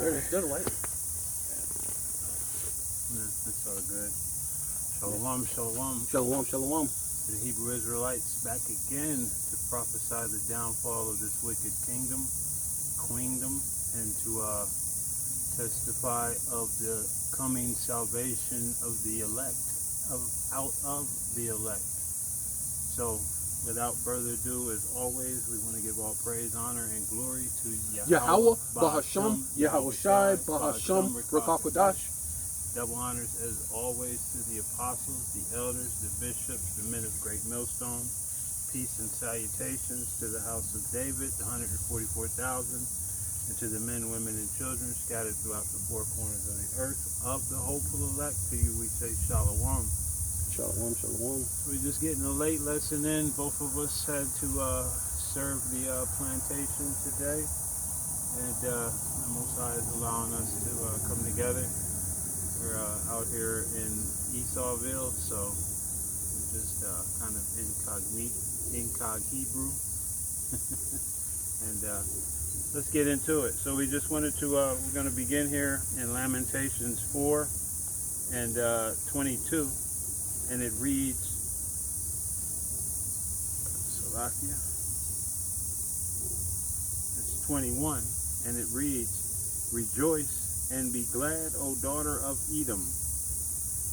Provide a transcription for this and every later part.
There it is. There's a light. Yeah, that's all good. Shalom, shalom. Shalom, shalom. The Hebrew Israelites back again to prophesy the downfall of this wicked queendom, and to testify of the coming salvation of the elect, out of the elect. So, without further ado, as always, we want to give all praise, honor, and glory to Yahweh, Bahasham, Yahweh Shai, Bahasham, Rakakodash. Double honors, as always, to the apostles, the elders, the bishops, the men of great millstone. Peace and salutations to the house of David, the 144,000, and to the men, women, and children scattered throughout the four corners of the earth. Of the hopeful elect, to you we say shalom. Shalom, shalom. So we're just getting a late lesson in. Both of us had to serve the plantation today, and the Most High is allowing us to come together. We're out here in Esauville, so we're just kind of incog Hebrew. And let's get into it. So we just wanted to, we're going to begin here in Lamentations 4 and 22, and it reads, Salakia, it's 21, and it reads, Rejoice and be glad, O daughter of Edom,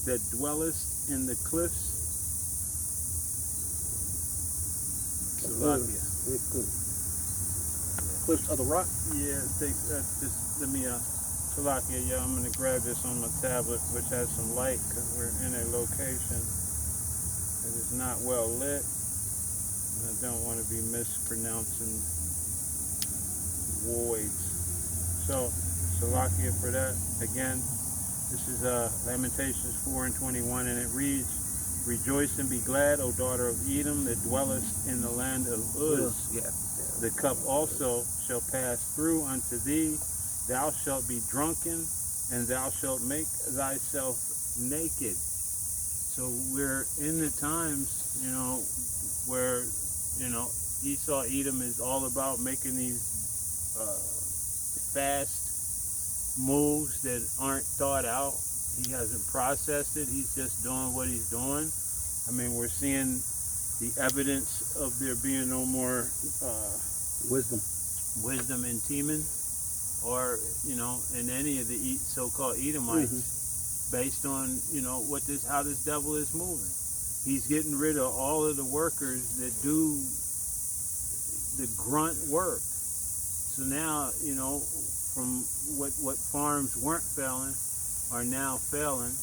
that dwellest in the cliffs. Salakia. Cliffs of the rock? Yeah, just let me, Salakia, yeah, I'm going to grab this on my tablet, which has some light, because we're in a location that is not well lit, and I don't want to be mispronouncing voids. So, Salakia for that. Again, this is Lamentations 4 and 21, and it reads, Rejoice and be glad, O daughter of Edom, that dwellest in the land of Uz. Yeah. The cup also shall pass through unto thee. Thou shalt be drunken, and thou shalt make thyself naked. So we're in the times, where, Esau, Edom is all about making these fast moves that aren't thought out. He hasn't processed it. He's just doing what he's doing. I mean, we're seeing the evidence of there being no more wisdom in Teman, or in any of the so-called Edomites, based on how this devil is moving. He's getting rid of all of the workers that do the grunt work. So now from what farms weren't failing are now failing.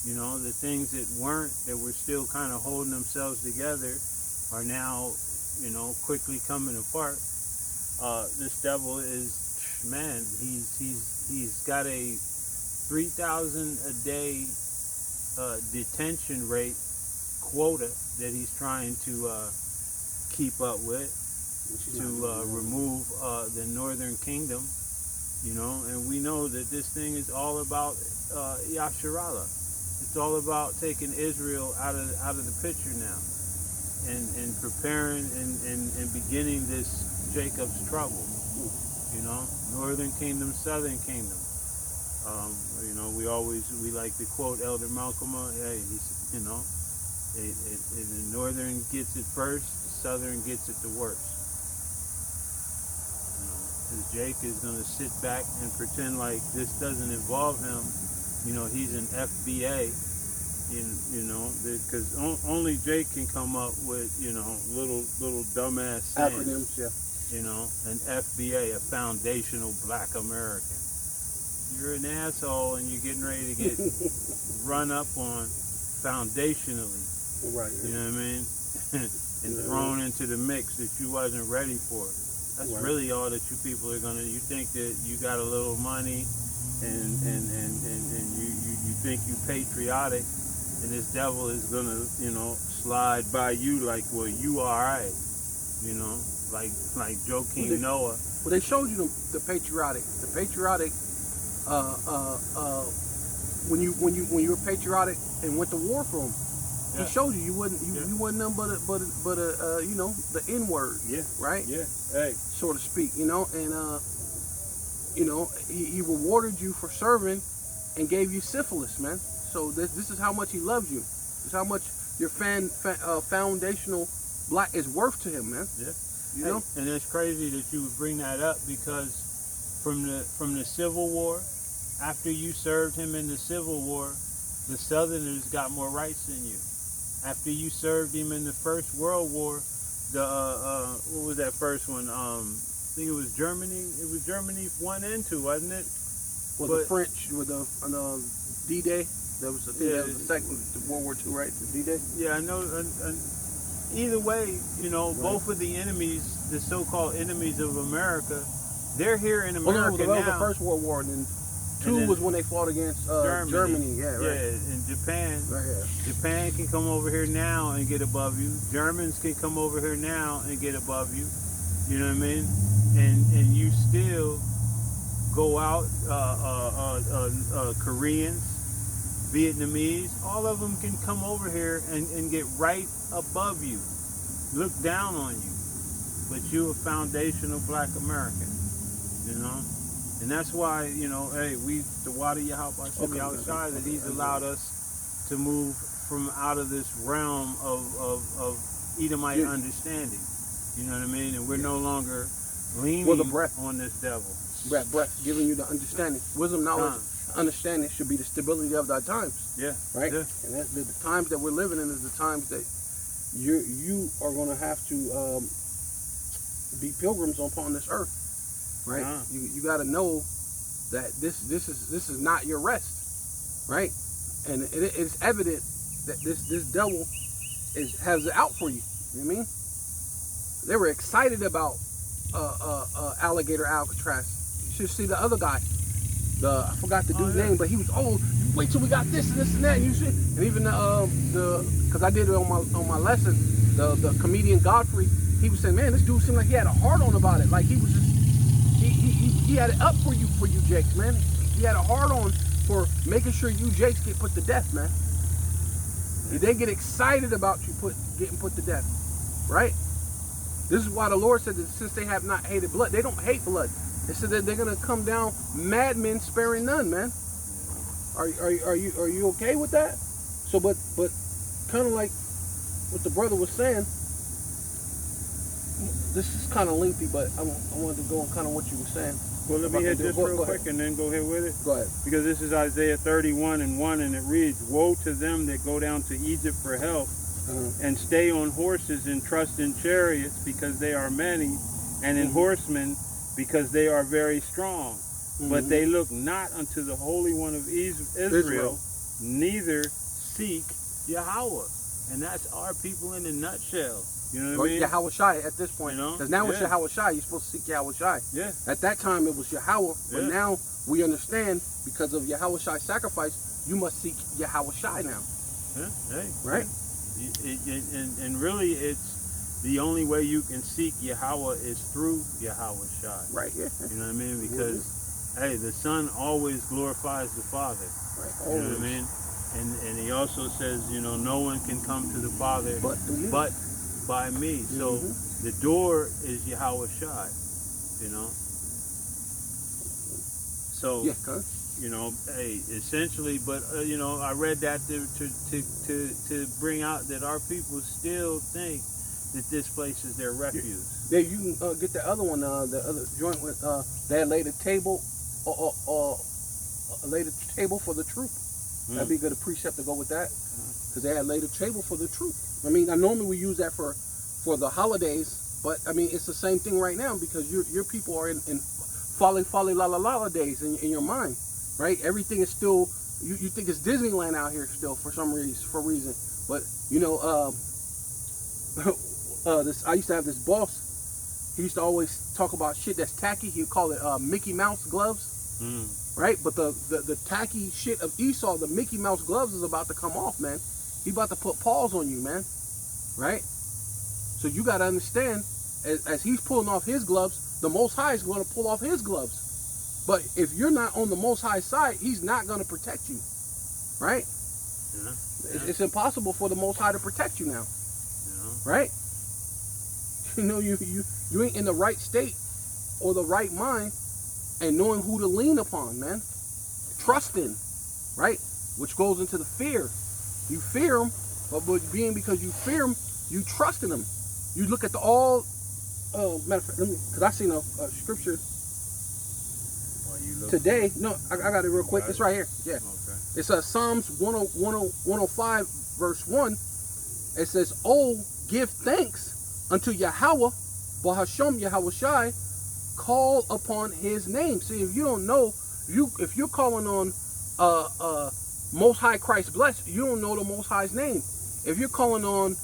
The things that were still kind of holding themselves together are now, quickly coming apart. This devil is, man, he's got a 3,000 a day detention rate quota that he's trying to keep up with, to remove the northern kingdom. And we know that this thing is all about Yasharallah. It's all about taking Israel out of the picture now, and preparing and beginning this Jacob's trouble. Northern kingdom, southern kingdom. We like to quote Elder Malcolm. Hey, the northern gets it first, the southern gets it the worst. Because Jake is going to sit back and pretend like this doesn't involve him. He's an FBA, because only Jake can come up with, little dumbass acronyms, yeah. An FBA, a foundational black American. You're an asshole and you're getting ready to get run up on foundationally. Right. You know what I mean? And thrown into the mix that you wasn't ready for. That's really all that you people are gonna. You think that you got a little money, and you think you patriotic, and this devil is gonna slide by you like, well, you all right, like Joakim Noah. Well, they showed you the patriotic. When you were patriotic and went to war for him, he showed you wasn't nothing but the N word, yeah, right? Yeah, hey, so to speak, and you know, he rewarded you for serving and gave you syphilis, man. So this is how much he loves you. This is how much your foundational black is worth to him, man. Yeah. You know? And it's crazy that you would bring that up, because from the Civil War, after you served him in the Civil War, the Southerners got more rights than you. After you served him in the First World War, the what was that first one? I think it was Germany. It was Germany 1 and 2, wasn't it? Well, the French with the D-Day. That was, I think that was the second World War II, right? The D-Day. Yeah, I know. Either way, you know, both of the enemies, the so-called enemies of America, they're here in America that now. was the First World War, and then two was when they fought against Germany. Yeah, right. Yeah, and Japan. Right, yeah. Japan can come over here now and get above you. Germans can come over here now and get above you. You know what I mean? And you still go out, Koreans, Vietnamese, all of them can come over here and get right above you, look down on you. But you're a foundational black American, you know? And that's why, you know, hey, the water Yahweh outside, that he's allowed us to move from out of this realm of Edomite understanding. You know what I mean? And we're no longer leaning on this devil. Breath giving you the understanding. Wisdom, knowledge, understanding should be the stability of thy times. Yeah. Right? Yeah. And the times that we're living in is the times that you are going to have to be pilgrims upon this earth. Right? You got to know that this is not your rest. Right? And it's evident that this devil has it out for you. You know what I mean? They were excited about alligator Alcatraz. You should see the other guy. I forgot the dude's name, but he was wait till we got this and this and that. And even because I did it on my lesson, the comedian Godfrey, he was saying, man, this dude seemed like he had a heart on about it. Like he was just he had it up for you Jakes, man. He had a heart on for making sure you Jakes get put to death, man. They get excited about you getting put to death, right? This is why the Lord said that since they have not hated blood, they don't hate blood. They said that they're gonna come down madmen sparing none, man. Are you okay with that? So, but kind of like what the brother was saying. This is kind of lengthy, but I wanted to go on kind of what you were saying. Well, let me hit this real quick and then go ahead with it. Go ahead. Because this is Isaiah 31:1, and it reads, "Woe to them that go down to Egypt for help, and stay on horses and trust in chariots, because they are many, and in horsemen, because they are very strong. But they look not unto the Holy One of Israel, neither seek Yahweh." And that's our people in a nutshell. You know what I mean? Yahweh Shai at this point. Because now it's Yahweh Shai. You're supposed to seek Yahweh Shai. Yeah. At that time it was Yahweh. But now we understand, because of Yahweh Shai's sacrifice, you must seek Yahweh Shai now. Yeah. Hey. Right? And really, it's the only way you can seek Yahweh is through Yahweh Shai. Right, yeah. You know what I mean? Because, hey, the Son always glorifies the Father. Right. You know what I mean? And he also says, you know, no one can come to the Father but by me. So the door is Yahweh Shai, you know? So, you know, hey, essentially, but, you know, I read that to bring out that our people still think that this place is their refuge. Yeah, you can get the other one, the other joint with, they had laid a table, laid a table for the troop. That'd be a good precept to go with that, because they had laid a table for the troop. I mean, normally we use that for the holidays, but I mean, it's the same thing right now, because your people are in folly la la la days in your mind, right? Everything is still, you think it's Disneyland out here still for some reason, but you know, I used to have this boss. He used to always talk about shit that's tacky. He'd call it Mickey Mouse gloves. Right? But the tacky shit of Esau, the Mickey Mouse gloves, is about to come off, man. He about to put paws on you, man. Right? So you got to understand, as he's pulling off his gloves, the Most High is going to pull off his gloves. But if you're not on the Most High side, he's not going to protect you. Right? It's impossible for the Most High to protect you now. Right? You know, you ain't in the right state or the right mind and knowing who to lean upon, man. Trusting, right? Which goes into the fear. You fear him, but being because you fear him, you trust in him. You look at the all. Matter of fact, because I seen a scripture today. No, I got it real quick. It's right here. Yeah. Okay. It's Psalms 105 verse 1. It says, "Oh, give thanks unto Yahweh, Bahasham Yahweh Shai, call upon his name." See, if you don't know, if you're calling on Most High Christ blessed, you don't know the Most High's name. If you're calling on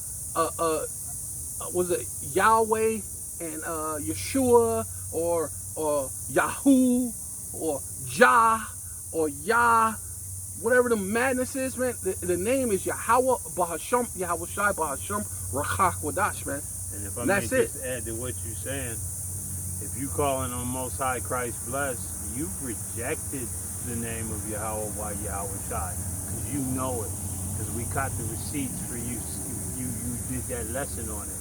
was it Yahweh and Yeshua or Yahoo or Jah or Yah, whatever the madness is, man, the name is Yahweh Bahasham Yahweh Shai Bahasham Rachach Wadash, man. And if I may just add to what you're saying, if you calling on Most High Christ blessed, you've rejected the name of Yahweh by Yahweh Shai, because you know it, because we got the receipts for you. You did that lesson on it.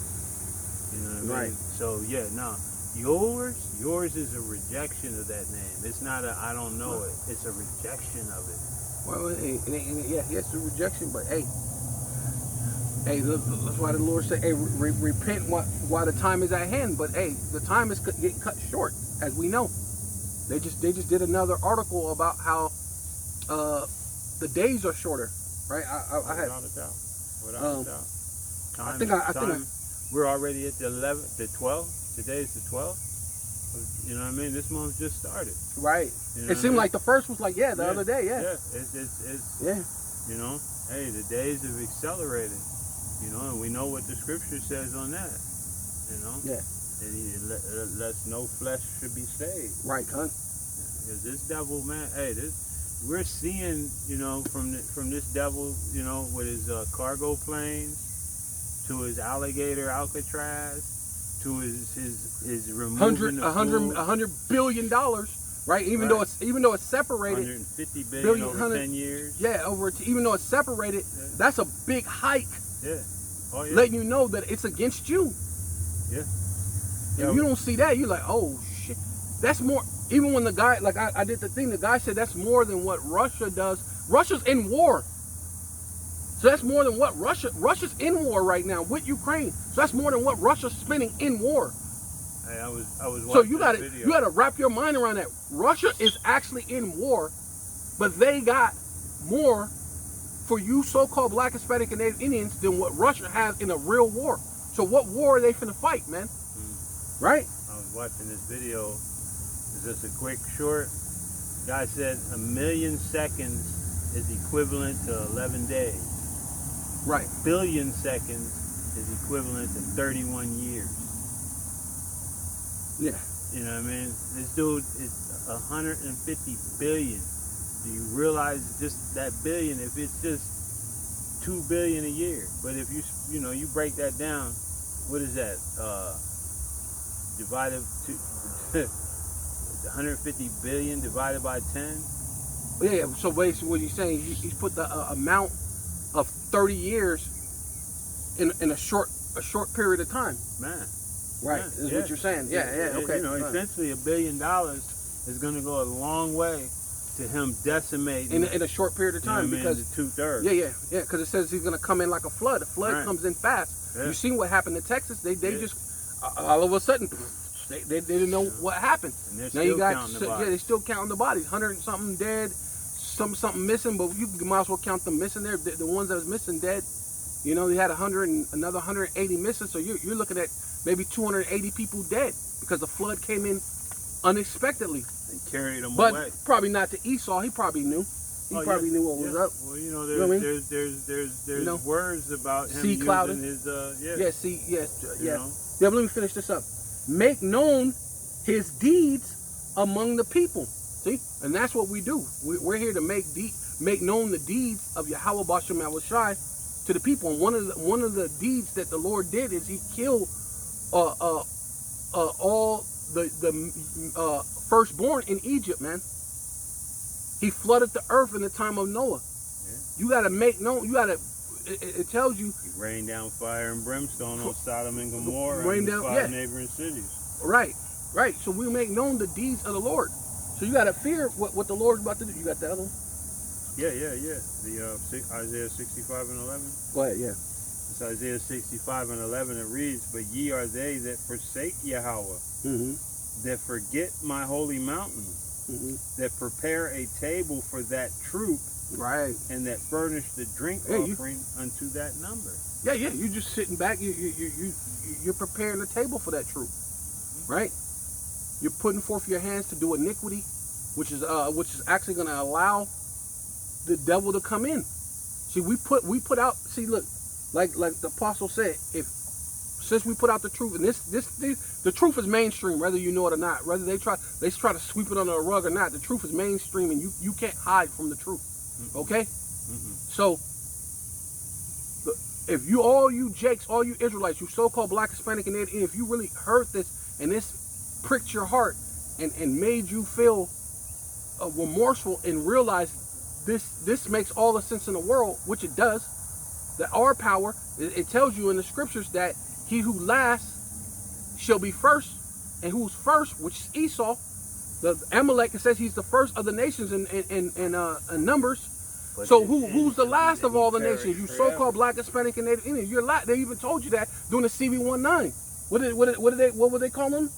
You know what I mean? Right. So yeah, no. Yours is a rejection of that name. It's not a I don't know it. It's a rejection of it. Well, yeah, it's a rejection, but hey, that's why the Lord said, hey, repent while the time is at hand. But hey, the time is getting cut short, as we know. They just did another article about how the days are shorter, right? Without a doubt. Without a doubt. I think we're already at the 11th, the 12th. Today's the 12th. You know what I mean? This month just started. Right. You know it seemed like the first was like, the other day, Yeah, it's you know, hey, the days have accelerated. You know, and we know what the scripture says on that. You know? Yeah. And lest no flesh should be saved. Right, huh? Because this devil, man, hey, we're seeing, you know, from this devil, you know, with his cargo planes, to his alligator Alcatraz, to his removing $100 billion, right? Even though it's separated, $150 billion over 10 years. Yeah, even though it's separated, that's a big hike. Yeah. Oh yeah. Letting you know that it's against you. Yeah. If you don't see that, you're like, oh shit, that's more. Even when the guy, like I did the thing, the guy said that's more than what Russia does. Russia's in war. So that's more than what Russia's in war right now with Ukraine. So that's more than what Russia's spending in war. Hey, I was watching so you gotta wrap your mind around that. Russia is actually in war, but they got more for you so-called Black, Hispanic, and Native Indians than what Russia has in a real war. So what war are they finna fight, man? Right? I was watching this video. It's just a quick short. Guy said 1 million seconds is equivalent to 11 days. Right. Billion seconds is equivalent to 31 years. Yeah. You know what I mean? This dude is 150 billion. Do you realize just that billion, if it's just 2 billion a year? But if you break that down, what is that? Divided to 150 billion divided by 10? Yeah, so basically what you're saying, he's put the amount of 30 years in a short period of time. Man. Right, is what you're saying. Yeah, okay. You know, essentially $1 billion is going to go a long way to him decimating in a short period of time, because 2/3. Yeah, because it says he's going to come in like a flood. A flood comes in fast. Yeah. You seen what happened in Texas? They just all of a sudden they didn't know what happened. And they're still counting the bodies. Yeah, they're still counting the bodies. 100 and something dead, something missing, but you might as well count them missing there. The ones that was missing dead. You know, they had 100 and another 180 missing, so you're looking at maybe 280 people dead because the flood came in unexpectedly and carried them away. But probably not to Esau. He probably knew. He probably knew what was up. Well, you know, there's words about him using clouding. His Yeah, let me finish this up. Make known his deeds among the people. See, and that's what we do. We're here to make known the deeds of Yahweh Bashem Yahushai to the people. And one of the deeds that the Lord did is He killed all the firstborn in Egypt, man. He flooded the earth in the time of Noah. Yeah. You got to make known. It tells you. He rained down fire and brimstone on Sodom and Gomorrah and the 5 neighboring cities. Right. So we make known the deeds of the Lord. So you got to fear what the Lord's about to do. You got the other one? Yeah. The Isaiah 65 and 11. Go ahead, yeah. It's Isaiah 65 and 11. It reads, "But ye are they that forsake Yahweh, that forget my holy mountain, that prepare a table for that troop, right, and that furnish the drink offering unto that number." Yeah, you just sitting back. You're preparing the table for that troop, right? You're putting forth your hands to do iniquity, which is actually going to allow the devil to come in. See, we put out. See, look, like the apostle said, since we put out the truth, and the truth is mainstream, whether you know it or not, whether they try to sweep it under the rug or not, the truth is mainstream, and you can't hide from the truth. Okay, so if all you Jakes, all you Israelites, you so-called Black, Hispanic, and Native, if you really heard this and this pricked your heart and made you feel remorseful and realize this makes all the sense in the world, which it does, that our power, it tells you in the scriptures that he who last shall be first, and who's first, which is Esau, the Amalek, it says he's the first of the nations in Numbers. But so who's the last of all the nations? You so-called Black, Hispanic, and Native Indians. You're last. They even told you that during the CB19. What would they call them?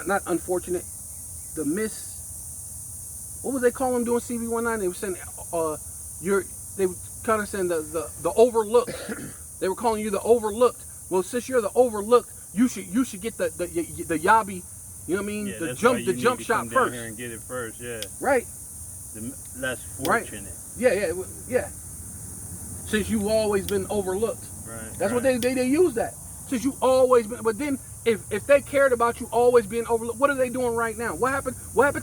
Not unfortunate. What would they call them doing CB19? They were saying they were kind of saying the overlooked. They were calling you the overlooked. Well, since you're the overlooked, you should get the Yabi. You know what I mean? Yeah, the jump shot first. Here and get it first, yeah. Right. The less fortunate. Right. Yeah. Since you've always been overlooked. Right. That's what they use that. Since you always been, but then if they cared about you always being overlooked, what are they doing right now? What happened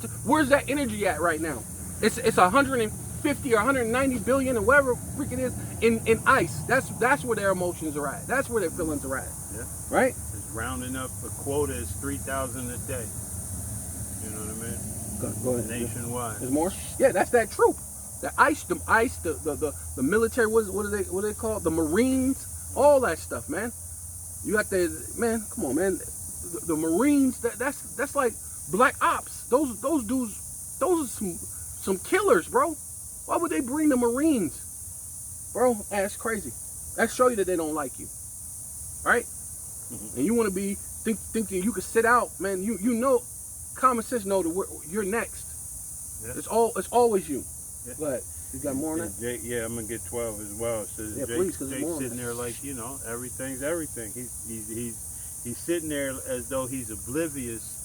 to, where's that energy at right now? It's 150 or 190 billion or whatever freaking is in ice. That's where their emotions are at. That's where their feelings are at. Yeah. Right? Rounding up a quota is 3,000 a day. You know what I mean? Go ahead. Nationwide. There's more. Yeah, that's that troop. The the military. What do they call it? The Marines. All that stuff, man. You got come on, man. The Marines. That's like black ops. Those dudes. Those are some killers, bro. Why would they bring the Marines, bro? That's crazy. That show you that they don't like you, right? And you want to be thinking you could sit out, man. You know, common sense know that you're next. Yeah. It's always you. Yeah. Go ahead. You got more on that? Jake, yeah, I'm gonna get 12 as well. So yeah, Jake, please, because Jake's sitting there like, everything's everything. He's sitting there as though he's oblivious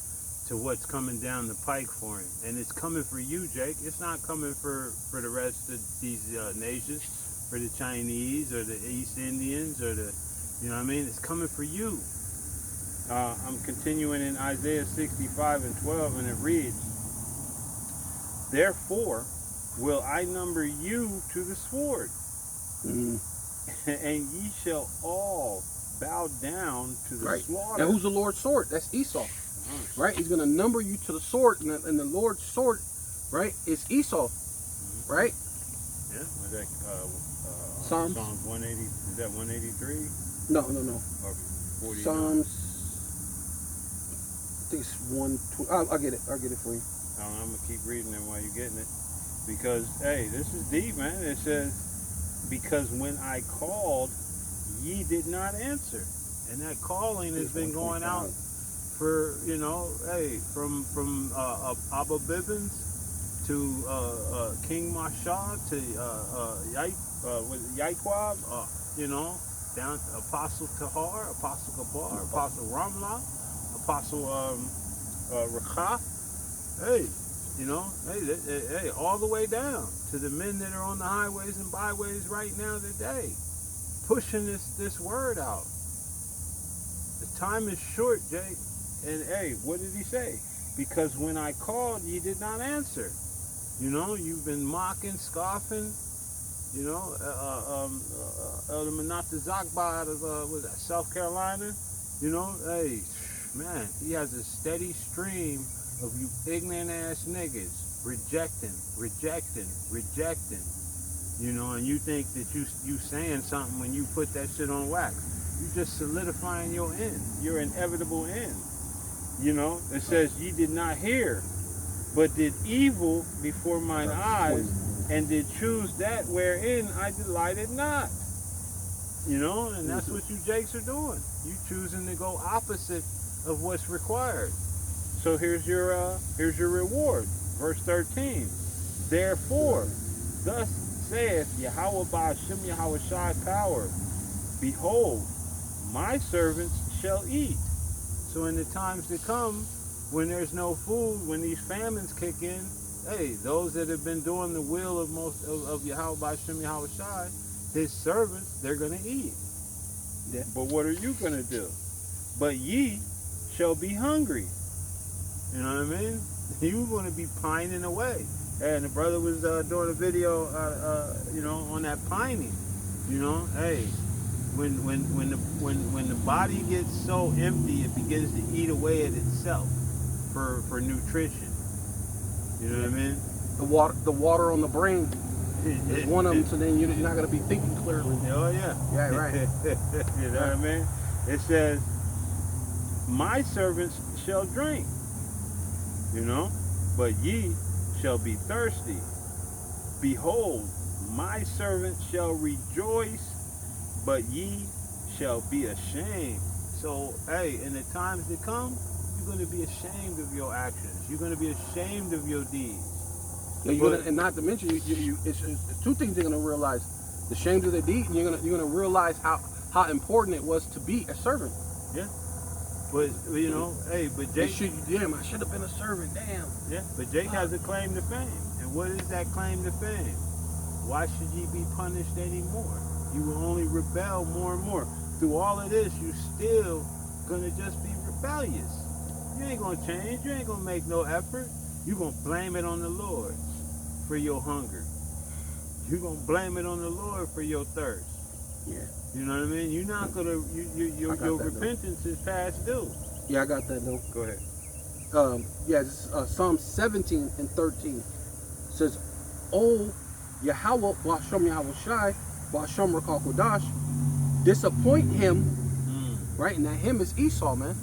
to what's coming down the pike for him, and it's coming for you, Jake. It's not coming for the rest of these nations, for the Chinese or the East Indians or the. You know what I mean? It's coming for you. I'm continuing in Isaiah 65 and 12, and it reads, "Therefore will I number you to the sword, and ye shall all bow down to the slaughter." And who's the Lord's sword? That's Esau. Right? He's going to number you to the sword, and the Lord's sword, right, is Esau. Right? Yeah. Was that, Psalms 180, is that 183? No. Or 49? Psalms, I think it's 120. I'll get it for you. I'm going to keep reading it while you're getting it. Because, hey, this is deep, man. It says, "Because when I called, ye did not answer." And that calling has been going out for, from Abba Bibbins to King Mashah to Yaiquab, down to Apostle Tahar, Apostle Gabar, Apostle Ramlah, Apostle Rakha. Hey, all the way down to the men that are on the highways and byways right now today, pushing this word out. The time is short, Jake. And hey, what did he say? Because when I called, you did not answer. You've been mocking, scoffing. Elder Manata Zakba out of South Carolina. Hey, man, he has a steady stream of you ignorant ass niggas rejecting. And you think that you saying something when you put that shit on wax. You're just solidifying your end, your inevitable end. You know, it says, ye did not hear, but did evil before mine eyes, and did choose that wherein I delighted not. You know, and that's what you Jakes are doing. You choosing to go opposite of what's required. So here's your reward. Verse 13. Therefore, thus saith Yahweh Ba'ashem Yahweh Shai power, behold, my servants shall eat. So in the times to come, when there's no food, when these famines kick in, hey, those that have been doing the will of Yahweh Ba'ashem Yahweh Shai, his servants, they're going to eat. Yeah. But what are you going to do? But ye shall be hungry. You know what I mean? You're going to be pining away. And the brother was doing a video, you know, on that pining. You know, hey, when the body gets so empty, it begins to eat away at itself for nutrition. You know what I mean? The water on the brain is one of them. So then you're not going to be thinking clearly. Oh yeah. Yeah, right. You know what I mean? It says, "My servants shall drink." You know, but ye shall be thirsty. Behold, my servant shall rejoice, but ye shall be ashamed. So, hey, in the times to come, you're going to be ashamed of your actions. You're going to be ashamed of your deeds. Yeah, and not to mention, it's two things you're going to realize: the shame of the deed, and you're going to realize how important it was to be a servant. Yeah. But you know, hey, but Jake, I should have been a servant. Damn. Yeah, but Jake has a claim to fame, and what is that claim to fame? Why should ye be punished anymore? You will only rebel more and more. Through all of this, you still gonna just be rebellious. You ain't gonna change. You ain't gonna make no effort. You gonna blame it on the Lord for your hunger. You gonna blame it on the Lord for your thirst. Yeah. You know what I mean? You're not gonna. Your repentance is past due. Yeah, I got that though. Go ahead. This is, Psalm 17 and 13 says, "O Yahweh, Ba'ashem Yahweh Shai, Ba'ashem Rakal Kodash, disappoint him." Right, and that him is Esau, man.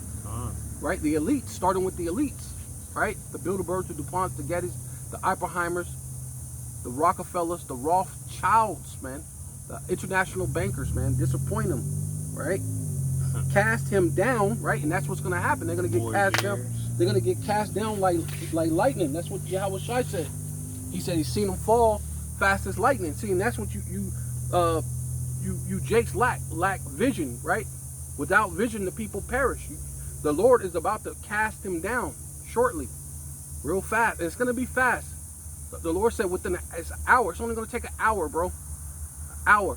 Right, the elites, starting with the elites. Right, the Bilderbergs, the DuPonts, the Gettys, the Oppenheimers, the Rockefellers, the Rothschilds, man. The international bankers, man, disappoint him, right? Cast him down, right? And that's what's going to happen. They're going to get cast down. They're going to get cast down like lightning. That's what Yahweh Shai said. He said he's seen them fall fast as lightning. See, and that's what you Jakes lack vision, right? Without vision, the people perish. The Lord is about to cast him down shortly, real fast. And it's going to be fast. The Lord said within an hour. It's only going to take an hour, bro. Hour,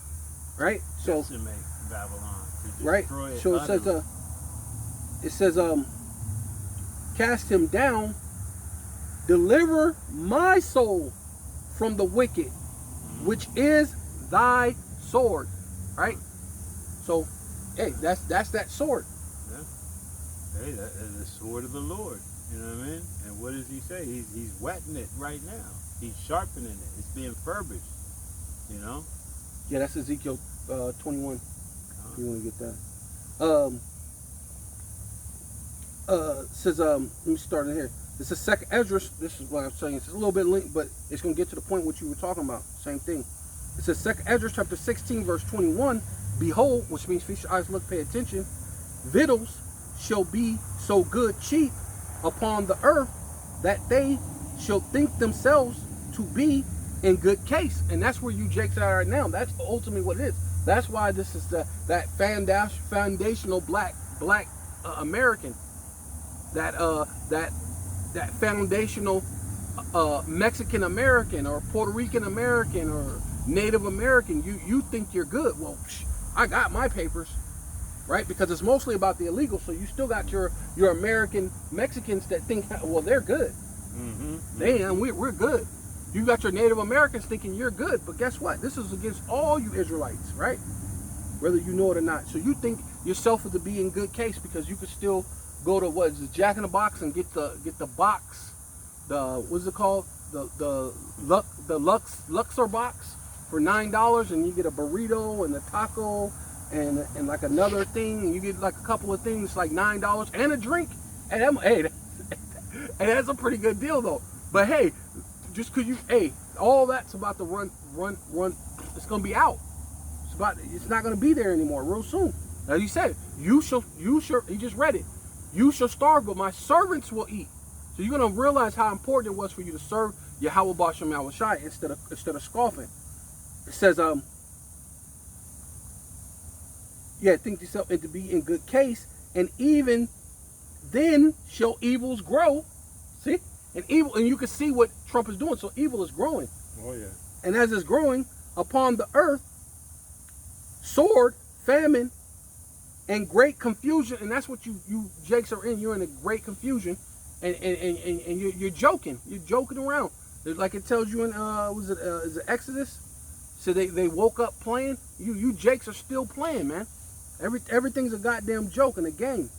right? So to make Babylon, to right. So it says cast him down, deliver my soul from the wicked, which is thy sword, right? So, hey, that's that sword. Yeah. Hey, that is the sword of the Lord. You know what I mean? And what does he say? He's whetting it right now. He's sharpening it. It's being furbished. You know. Yeah, that's Ezekiel 21. If you want to get that. Says, let me start in here. This is second Ezra. This is what I'm saying. It's a little bit linked, but it's going to get to the point what you were talking about. Same thing. It says second Ezra chapter 16, verse 21. Behold, which means feast your eyes, look, pay attention. Victuals shall be so good cheap upon the earth that they shall think themselves to be in good case. And that's where you Jakes are right now. That's ultimately what it is. That's why this is that foundational black American, that foundational Mexican American or Puerto Rican American or Native American. You think you're good. Well, I got my papers, right? Because it's mostly about the illegal. So you still got your American Mexicans that think, well, they're good. Damn, we're good. You got your Native Americans thinking you're good, but guess what? This is against all you Israelites, right? Whether you know it or not. So you think yourself to be in good case because you could still go to what is it, Jack in the Box and get the box, what's it called? The Luxor box for $9, and you get a burrito and a taco and like another thing, and you get like a couple of things like $9 and a drink, and and that's a pretty good deal though. But hey, just cause all that's about to run. It's gonna be out. It's not gonna be there anymore real soon. As he said, you shall. He just read it. You shall starve, but my servants will eat. So you're gonna realize how important it was for you to serve Yahweh Bashem Yahushai instead of scoffing. It says, think yourself into be in good case, and even then shall evils grow. See? And you can see what Trump is doing. So evil is growing. Oh yeah. And as it's growing upon the earth, sword, famine, and great confusion, and that's what you jakes are in. You're in a great confusion, and you're joking. You're joking around. Like it tells you in is it Exodus? So they woke up playing. You jakes are still playing, man. Everything's a goddamn joke and a game,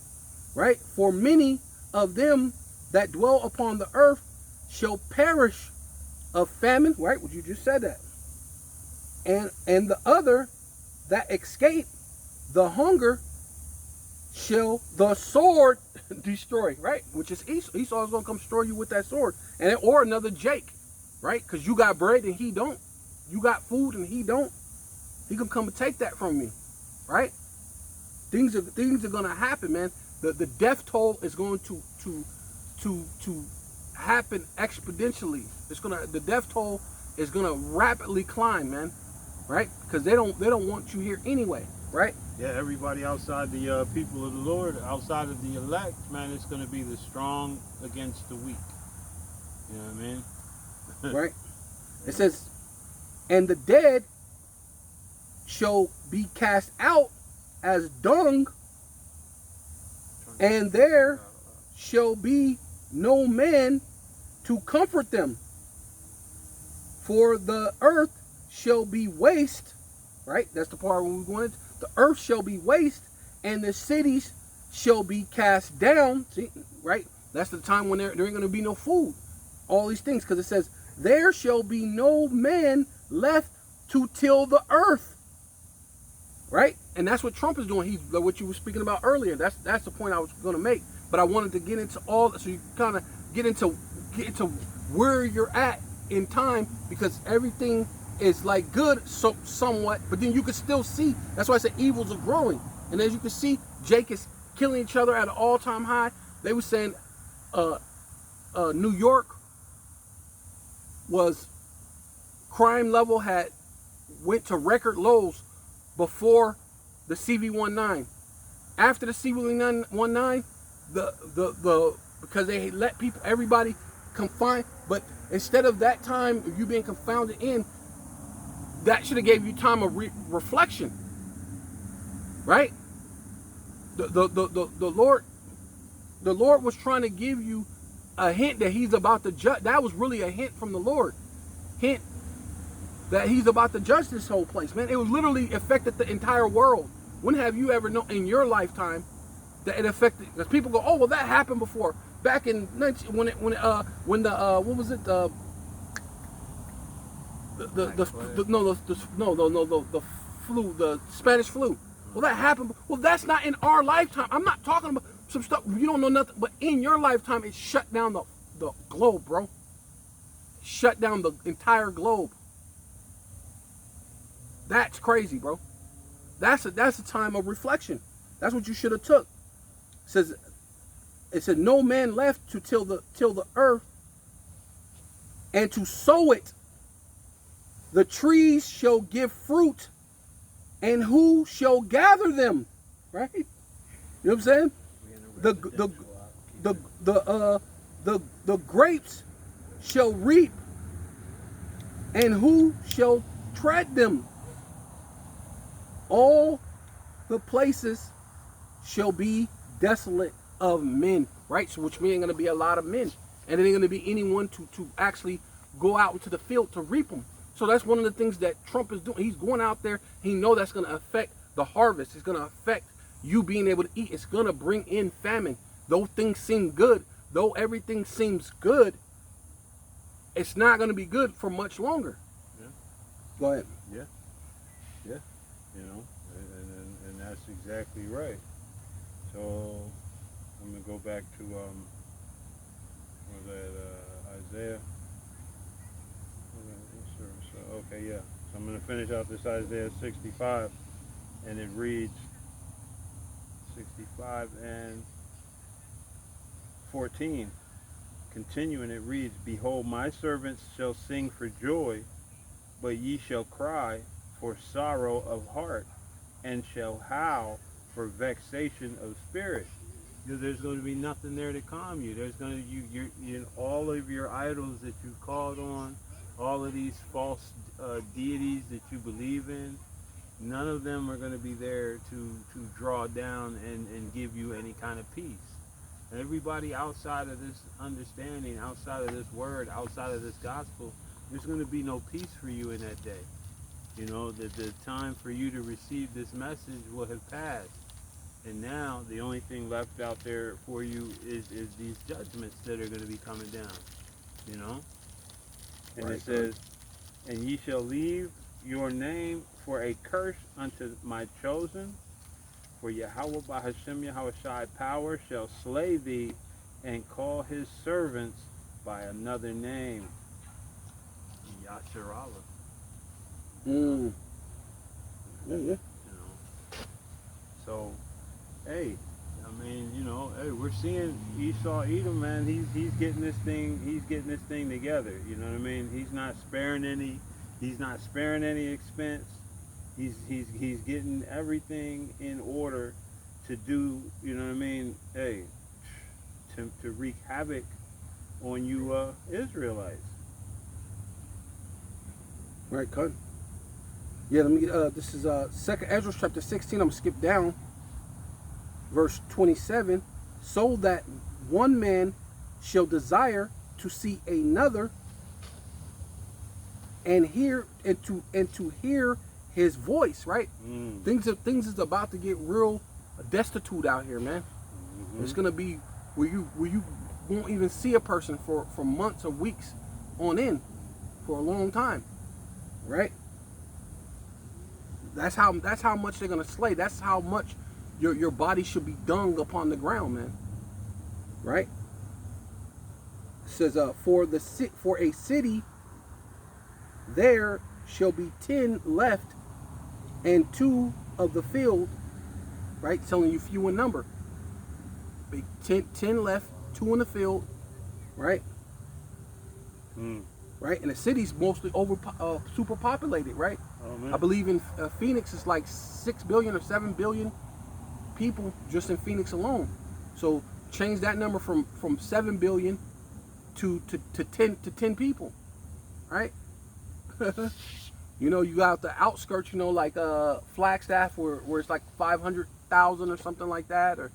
right? For many of them that dwell upon the earth shall perish of famine, right? Well, you just said that. And the other that escape the hunger shall the sword destroy, right? Which is Esau. Esau is gonna come destroy you with that sword, or another Jake, right? Because you got bread and he don't. You got food and he don't. He can come and take that from me, right? Things are gonna happen, man. The death toll is going to happen exponentially. The death toll is gonna rapidly climb, man, right? Because they don't want you here anyway, right? Yeah, everybody outside the people of the Lord, outside of the elect, man, it's gonna be the strong against the weak. You know what I mean? Right. It says, and the dead shall be cast out as dung, and there shall be no man to comfort them. For the earth shall be waste, right? That's the part when we go into the earth shall be waste, and the cities shall be cast down. See, right? That's the time when there ain't going to be no food. All these things, because it says, there shall be no man left to till the earth. Right? And that's what Trump is doing. He's what you were speaking about earlier. That's the point I was going to make. But I wanted to get into all, so you kind of get into where you're at in time, because everything is like good somewhat, but then you can still see. That's why I say evils are growing. And as you can see, Jake is killing each other at an all-time high. They were saying New York was crime level went to record lows before the CV-19. After the CV-19, because they let everybody confined, but instead of that time of you being confounded in, that should have gave you time of reflection, right? The Lord was trying to give you a hint that He's about to judge. That was really a hint from the Lord, hint that He's about to judge this whole place, man. It was literally affected the entire world. When have you ever known in your lifetime that it affected? Because people go, oh well, that happened before. Back in the flu, the Spanish flu. Well, that happened. Well, that's not in our lifetime. I'm not talking about some stuff you don't know nothing. But in your lifetime, it shut down the globe, bro. Shut down the entire globe. That's crazy, bro. That's a time of reflection. That's what you should have took. It said no man left to till the earth and to sow it. The trees shall give fruit, and who shall gather them? Right? You know what I'm saying? The grapes shall reap, and who shall tread them? All the places shall be desolate of men, right? So which means ain't going to be a lot of men, and it ain't going to be anyone to actually go out into the field to reap them. So that's one of the things that Trump is doing. He's going out there. He know that's going to affect the harvest. It's going to affect you being able to eat. It's going to bring in famine. Though things seem good, though everything seems good, it's not going to be good for much longer. Yeah. Go ahead. Yeah. Yeah. You know, that's exactly right. So I'm gonna go back to what was that Isaiah? Okay, yeah. So I'm gonna finish out this Isaiah 65, and it reads 65 and 14. Continuing, it reads, "Behold, my servants shall sing for joy, but ye shall cry for sorrow of heart, and shall howl for vexation of spirit." There's going to be nothing there to calm you. There's going to you all of your idols that you called on, all of these false deities that you believe in. None of them are going to be there to draw down and give you any kind of peace. Everybody outside of this understanding, outside of this word, outside of this gospel, there's going to be no peace for you in that day. You know, that the time for you to receive this message will have passed. And now the only thing left out there for you is these judgments that are going to be coming down. You know? And right, it says, "And ye shall leave your name for a curse unto my chosen. For Yahweh by Hashem Yahushai power shall slay thee, and call his servants by another name." Yasharallah. Mm. Yeah. You know. So, hey, I mean, you know, hey, we're seeing Esau Edom, man. He's getting this thing together. You know what I mean? He's not sparing any expense. He's getting everything in order to do, you know what I mean? Hey, to wreak havoc on you Israelites. Right, cut. Yeah, let me. This is 2nd Ezra chapter 16. I'm gonna skip down, verse 27. "So that one man shall desire to see another, and to hear his voice." Right. Things is about to get real destitute out here, man. It's gonna be where you won't even see a person for months or weeks on end, for a long time. Right. That's how much they're gonna slay. That's how much your body should be dung upon the ground, man. Right. It says, for a city there shall be 10 left, and 2 of the field. Right, telling you few in number. 10 left, 2 in the field. Right. Right, and the city's mostly super populated, right? Oh, I believe in Phoenix it's like 6 billion or 7 billion people just in Phoenix alone. So change that number from 7 billion to 10 people, right? You know, you got the outskirts, you know, like Flagstaff where it's like 500,000 or something like that, or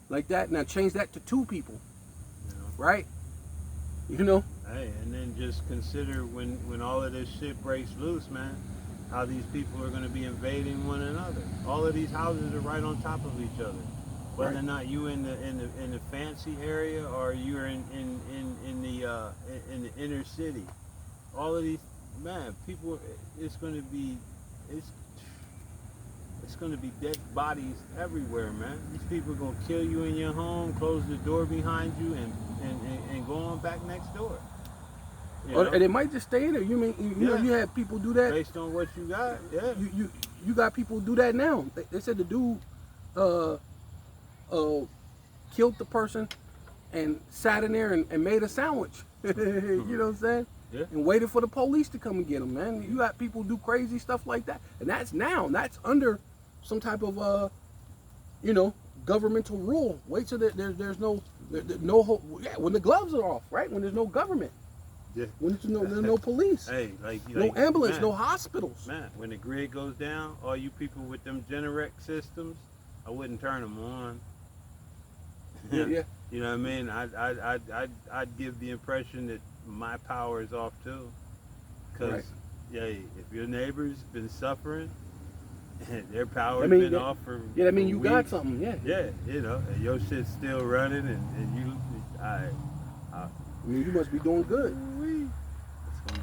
like that. Now change that to 2 people, right? You know. Hey, and then just consider when all of this shit breaks loose, man, how these people are going to be invading one another. All of these houses are right on top of each other. Whether or not you in the fancy area or you're in the inner city, all of these, man, people, it's going to be dead bodies everywhere, man. These people are going to kill you in your home, close the door behind you, and go on back next door. And it might just stay in there. You mean you know, you have people do that based on what you got. Yeah. You got people do that now. They said the dude killed the person and sat in there and made a sandwich. You know what I'm saying? Yeah. And waited for the police to come and get him, man. You got people do crazy stuff like that, and that's under some type of you know, governmental rule. Wait till there's no when the gloves are off, right? When there's no government. Yeah. When there's no police. Hey, no ambulance, man, no hospitals. Man, when the grid goes down, all you people with them Generac systems, I wouldn't turn them on. Yeah. You know what I mean? I'd give the impression that my power is off too. Because, if your neighbor's been suffering, their power's been off for that means you weeks. got something, Yeah, you know, and your shit's still running, and you, I mean, you must be doing good.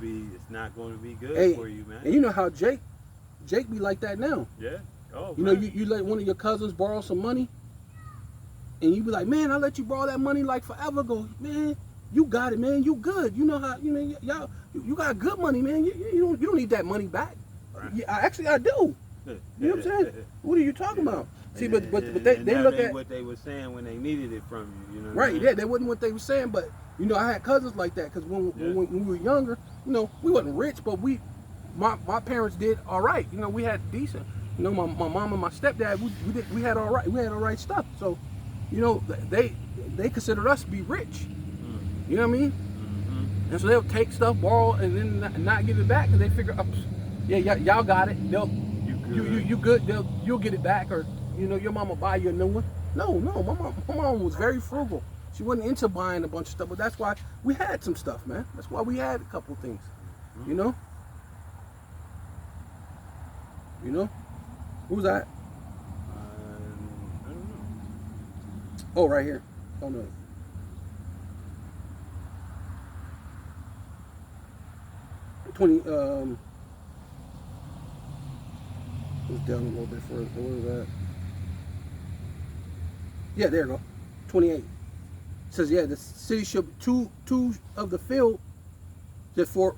It's not going to be good for you, man. And you know how Jake be like that now. Yeah. Oh, You know, you let one of your cousins borrow some money, and you be like, man, I let you borrow that money like forever ago. Man, you got it, man. You good. You know how, you know, y'all, you got good money, man. You don't need that money back. Right. Yeah, actually, I do. You know what I'm saying? What are you talking about? See, but they look at what they were saying when they needed it from you. You know. Right, yeah, that wasn't what they were saying, but you know, I had cousins like that because when we were younger, you know, we wasn't rich, but my parents did all right. You know, we had decent. You know, my mom and my stepdad, we had all right. We had all right stuff. So, you know, they considered us to be rich. You know what I mean? Mm-hmm. And so they'll take stuff, borrow, and then not give it back because they figure, yeah, y'all got it. You good. You'll get it back, or you know, your mama buy you a new one. No, my mom was very frugal. She wasn't into buying a bunch of stuff, but that's why we had some stuff, man. That's why we had a couple of things. You know? You know? Who's that? I don't know. Oh, right here. Oh no. Goes down a little bit further. What is that? Yeah, there you go. 28. It says, yeah, the city should two of the field that for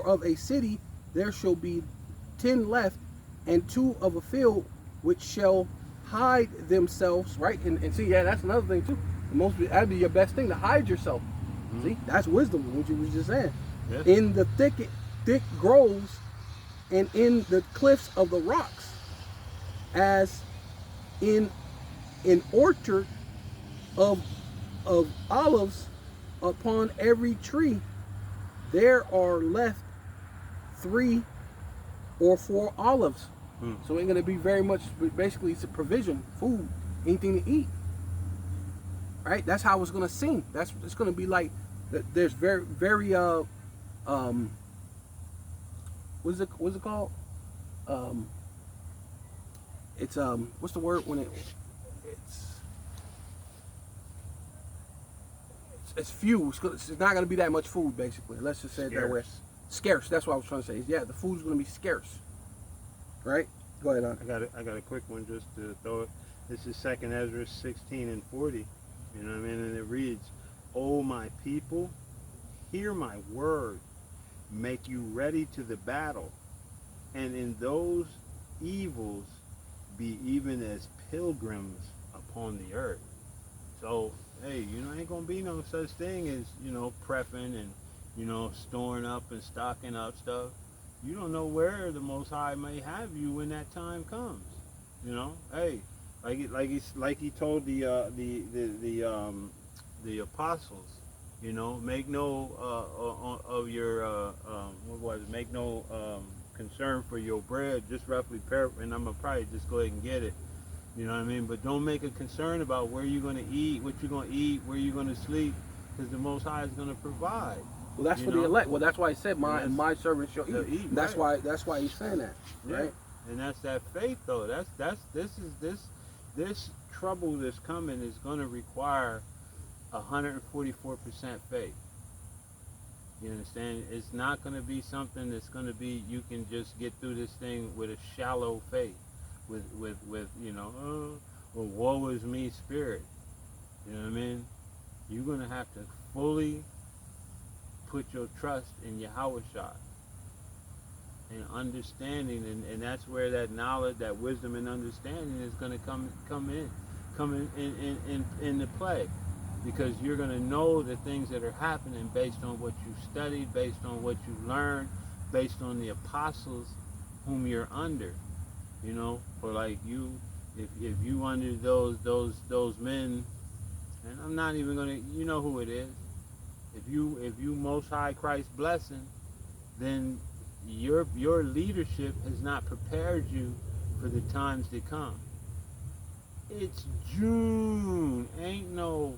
of a city there shall be 10 left, and 2 of a field which shall hide themselves, right? And see, yeah, that's another thing too. That'd be your best thing, to hide yourself. Mm-hmm. See, that's wisdom, what you was just saying. Yeah. In the thick groves and in the cliffs of the rocks, as in an orchard of olives, upon every tree there are left 3 or 4 olives. So ain't gonna be very much. Basically, it's a provision, food, anything to eat. Right? That's how it's gonna seem. It's gonna be like there's very what's it called? It's what's the word when it's few. It's not gonna be that much food, basically. Let's just say it that way. Scarce. That's what I was trying to say. Yeah, the food's gonna be scarce. Right? Go ahead, on. I got a quick one just to throw it. This is 2nd Ezra 16 and 40. You know what I mean? And it reads, "O my people, hear my word. Make you ready to the battle. And in those evils be even as pilgrims upon the earth." So, hey, you know, ain't gonna be no such thing as, you know, prepping and, you know, storing up and stocking up stuff. You don't know where the Most High may have you when that time comes. You know, hey, like he told the apostles, you know, make no of your what was it? Make no concern for your bread. Just roughly and I'm gonna probably just go ahead and get it. You know what I mean? But don't make a concern about where you're gonna eat, what you're gonna eat, where you're gonna sleep, because the Most High is gonna provide. Well, that's for the elect. Well, that's why he said, my servants shall eat. That's right. why he's saying that, right? Yeah. And that's that faith, though. This trouble that's coming is going to require 144% faith. You understand? It's not going to be something that's going to be you can just get through this thing with a shallow faith, with you know, well, woe is me spirit. You know what I mean? You're going to have to fully put your trust in Yahweh Shah and understanding, and that's where that knowledge, that wisdom and understanding is going to come into play, because you're going to know the things that are happening based on what you studied, based on what you learned, based on the apostles whom you're under. You know, for like you, if you under those men, and I'm not even going to, you know who it is. If you Most High Christ blessing, then your leadership has not prepared you for the times to come. It's June, ain't no,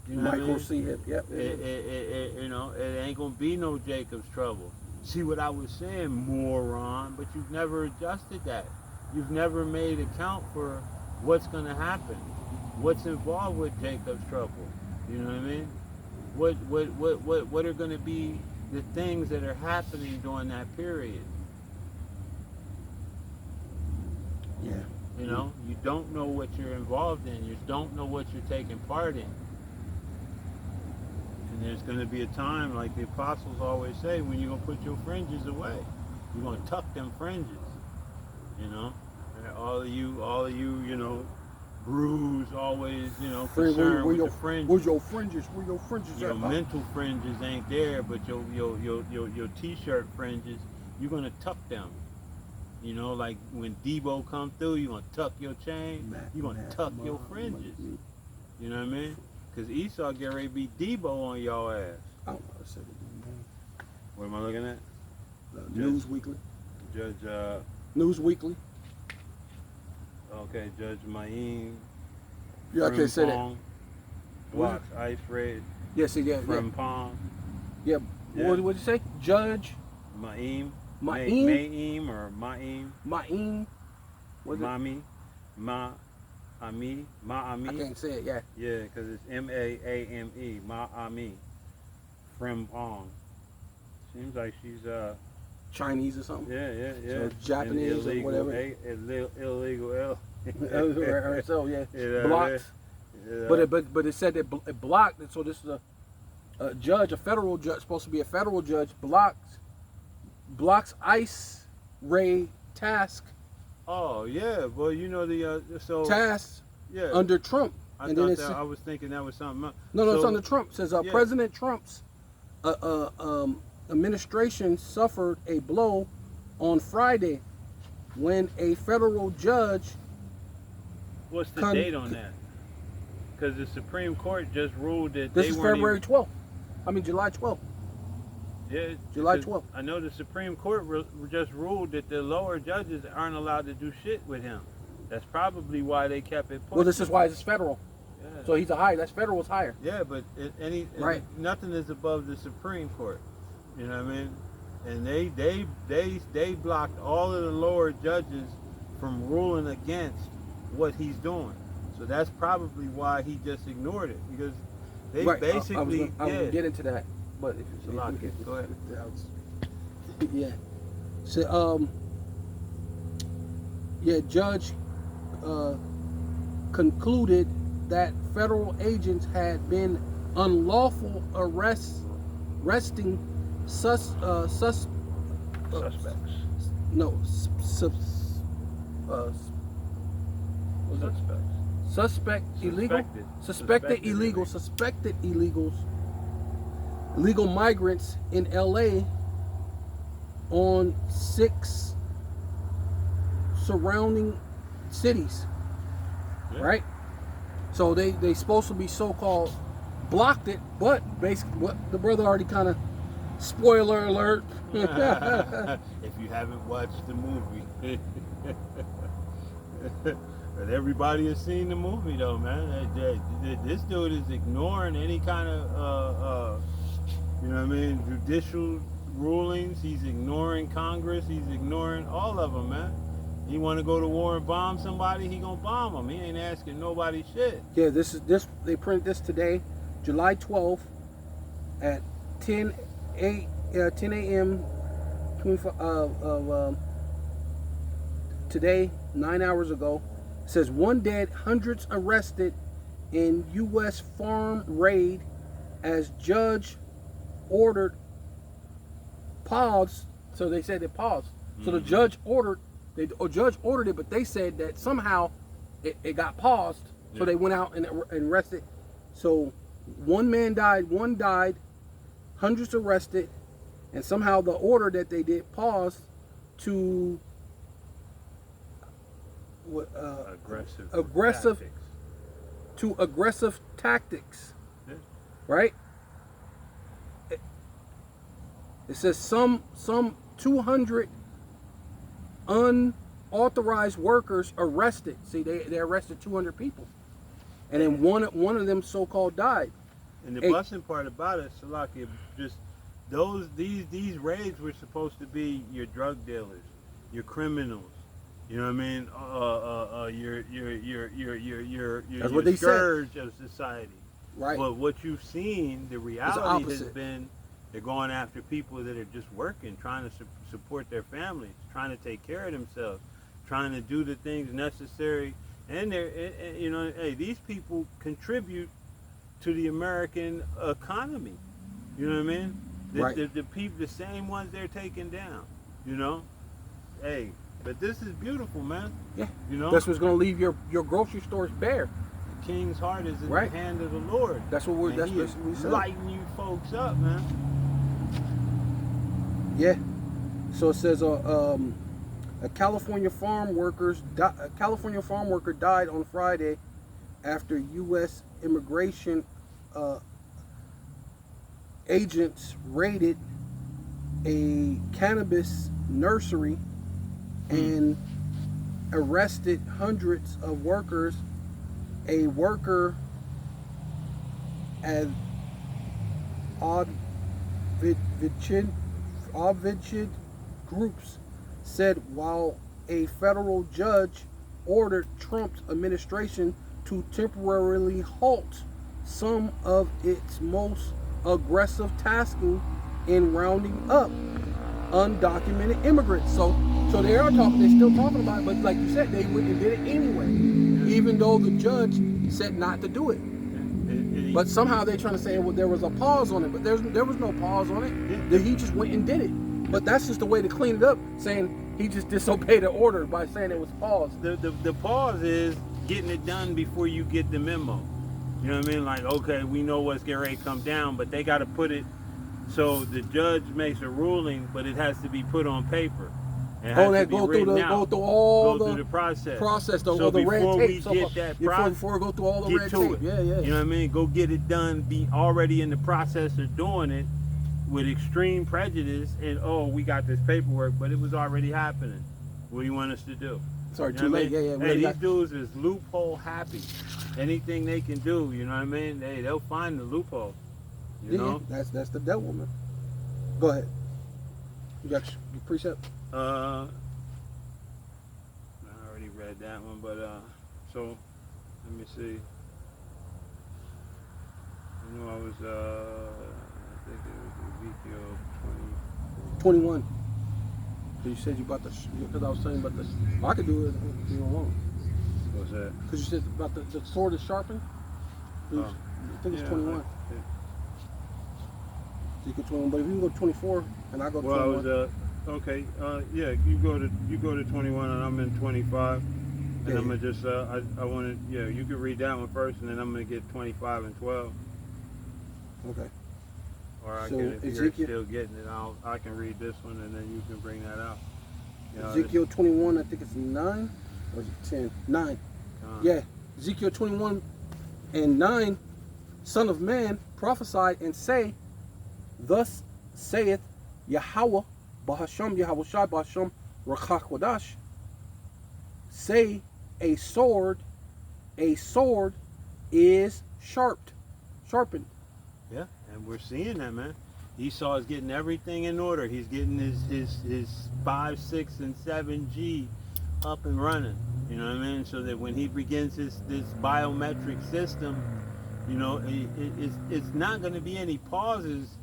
you know, Michael C. Yep. You know, it ain't gonna be no Jacob's trouble. See what I was saying, moron? But you've never adjusted that. You've never made account for what's gonna happen, what's involved with Jacob's trouble. You know what I mean? What are going to be the things that are happening during that period? You know, you don't know what you're involved in. You don't know what you're taking part in. And there's going to be a time, like the apostles always say, when you're going to put your fringes away. You're going to tuck them fringes. You know, and all of you, you know, bruised, always, you know, concerned with the fringes. Where's your fringes? Where your fringes Your at? mental fringes ain't there, but your t-shirt fringes, you're going to tuck them. You know, like when Debo come through, you're going to tuck your chain. You're going to tuck your fringes. You know what I mean? Because Esau get ready to be Debo on y'all ass. I don't know what I said it, man. What am I looking at? News Weekly. Judge, News Weekly. okay, Judge Maim. Yeah, I can't say that. Blocks ice raid. Yeah, see, yeah. Frimpong. Yeah. What did you say? Judge Maim. Maim? Maim or Maim. Maim. Mami. Ma'ami. Ma'ami. I can't say it, yeah. Yeah, because it's M-A-A-M-E. Ma'ami. Frimpong. Seems like she's Chinese or something. Yeah. So Japanese or whatever. Illegal L. So yeah, Yeah, blocked. yeah. But it said that it blocked. So this is a judge, a federal judge, supposed to be a federal judge, blocks ICE raid task. Oh yeah, well you know the task yeah under Trump. I was thinking that was something else. No, it's under Trump. It says President Trump's administration suffered a blow on Friday when a federal judge. What's the date on that? Because the Supreme Court just ruled that this is February 12th. I mean July 12th. Yeah, July 12th. I know the Supreme Court just ruled that the lower judges aren't allowed to do shit with him. That's probably why they kept it pushing. Well, this is why it's federal. Yeah. So he's a higher. That's federal's higher. Yeah, but nothing is above the Supreme Court. You know what I mean? And they blocked all of the lower judges from ruling against what he's doing. So that's probably why he just ignored it, because they basically I was get into that, but if you go ahead. Yeah. So judge concluded that federal agents had been unlawful arresting suspects. Suspected illegal migrants in LA on 6 surrounding cities. Yeah. Right? So they supposed to be so-called blocked it, but basically what the brother already kind of, spoiler alert. If you haven't watched the movie. But everybody has seen the movie though, man. This dude is ignoring any kind of, you know what I mean, judicial rulings. He's ignoring Congress. He's ignoring all of them, man. He want to go to war and bomb somebody, he gonna bomb them. He ain't asking nobody shit. Yeah, they printed this today, July 12th at 10 a.m. Today, 9 hours ago. It says 1 dead, hundreds arrested in U.S. farm raid as judge ordered pause. So they said they paused. So the judge ordered it, but they said that somehow it got paused. So they went out and arrested. So 1 man died, 1 died, hundreds arrested, and somehow the order that they did paused to aggressive tactics. Yeah. Right? It says some 200 unauthorized workers arrested. See, they arrested 200 people, and then one of them so-called died. And the busting part about it, Salaki, just these raids were supposed to be your drug dealers, your criminals. You know what I mean? Your scourge of society. Right. But what you've seen, the reality has been, they're going after people that are just working, trying to support their families, trying to take care of themselves, trying to do the things necessary. And you know, hey, these people contribute to the American economy. You know what I mean? Right. The people, the same ones they're taking down. You know, hey, but this is beautiful, man. Yeah. You know, That's what's gonna leave your grocery stores bare. the king's heart is in Right. the hand of the Lord. That's what we're. And That's he is what we said. lighting you folks up, man. Yeah. So it says, a California farm worker died on Friday after U.S. immigration agents raided a cannabis nursery and arrested hundreds of workers. A worker at Ovidchid Groups said while a federal judge ordered Trump's administration to temporarily halt some of its most aggressive tasking in rounding up undocumented immigrants. So they're still talking about it, but like you said, they went and did it anyway, even though the judge said not to do it. But somehow they're trying to say, well, there was a pause on it, but there was no pause on it. He just went and did it. But that's just a way to clean it up, saying he just disobeyed the order by saying it was paused. The pause is getting it done before you get the memo. You know what I mean? Like, okay, we know what's getting ready to come down, but they got to put it so the judge makes a ruling, but it has to be put on paper. Go through the process, so the red tape. Before we go through all the red tape. Yeah. You know what I mean? Go get it done. Be already in the process of doing it with extreme prejudice, and we got this paperwork, but it was already happening. What do you want us to do? Sorry, too late. Yeah. Hey, these dudes is loophole happy. Anything they can do, you know what I mean? Hey, they'll find the loophole. You know? That's the devil, man. Go ahead. You got your precept? I already read that one, but so let me see. I know I was I think it was Ezekiel 21. You said you about because I was saying about this. I could do it if you don't want. What's that? Because you said about the sword is sharpened. I think it's 21. Ezekiel 21, but if you go to 24 and I go to 21. I was okay. Yeah, you go to 21 and I'm in 25. And I'm gonna just I want to you can read that one first and then I'm gonna get 25 and 12. Okay. Or I can, if you're still getting it, I can read this one and then you can bring that out. You know, Ezekiel 21, I think it's 9 or is it 10? 9. Yeah, Ezekiel 21 and 9. Son of man, prophesy and say, thus saith Yahweh, Bahasham, Yahweh Shai, Bahasham, Rakach Wadash. Say, a sword is sharpened. Yeah, and we're seeing that, man. Esau is getting everything in order. He's getting his 5, 6, and 7G up and running. You know what I mean? So that when he begins this biometric system, you know, it's not going to be any pauses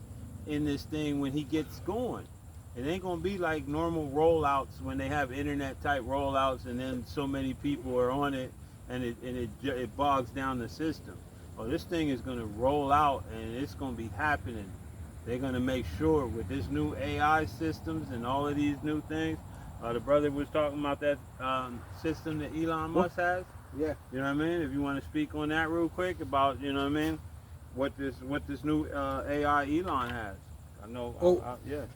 in this thing when he gets going. It ain't going to be like normal rollouts when they have internet type rollouts and then so many people are on it and it bogs down the system. Oh, this thing is going to roll out and it's going to be happening. They're going to make sure with this new AI systems and all of these new things. The brother was talking about that system that Elon Musk has. Yeah. You know what I mean? If you want to speak on that real quick about, you know what I mean, what this new AI Elon has. I know. Yeah.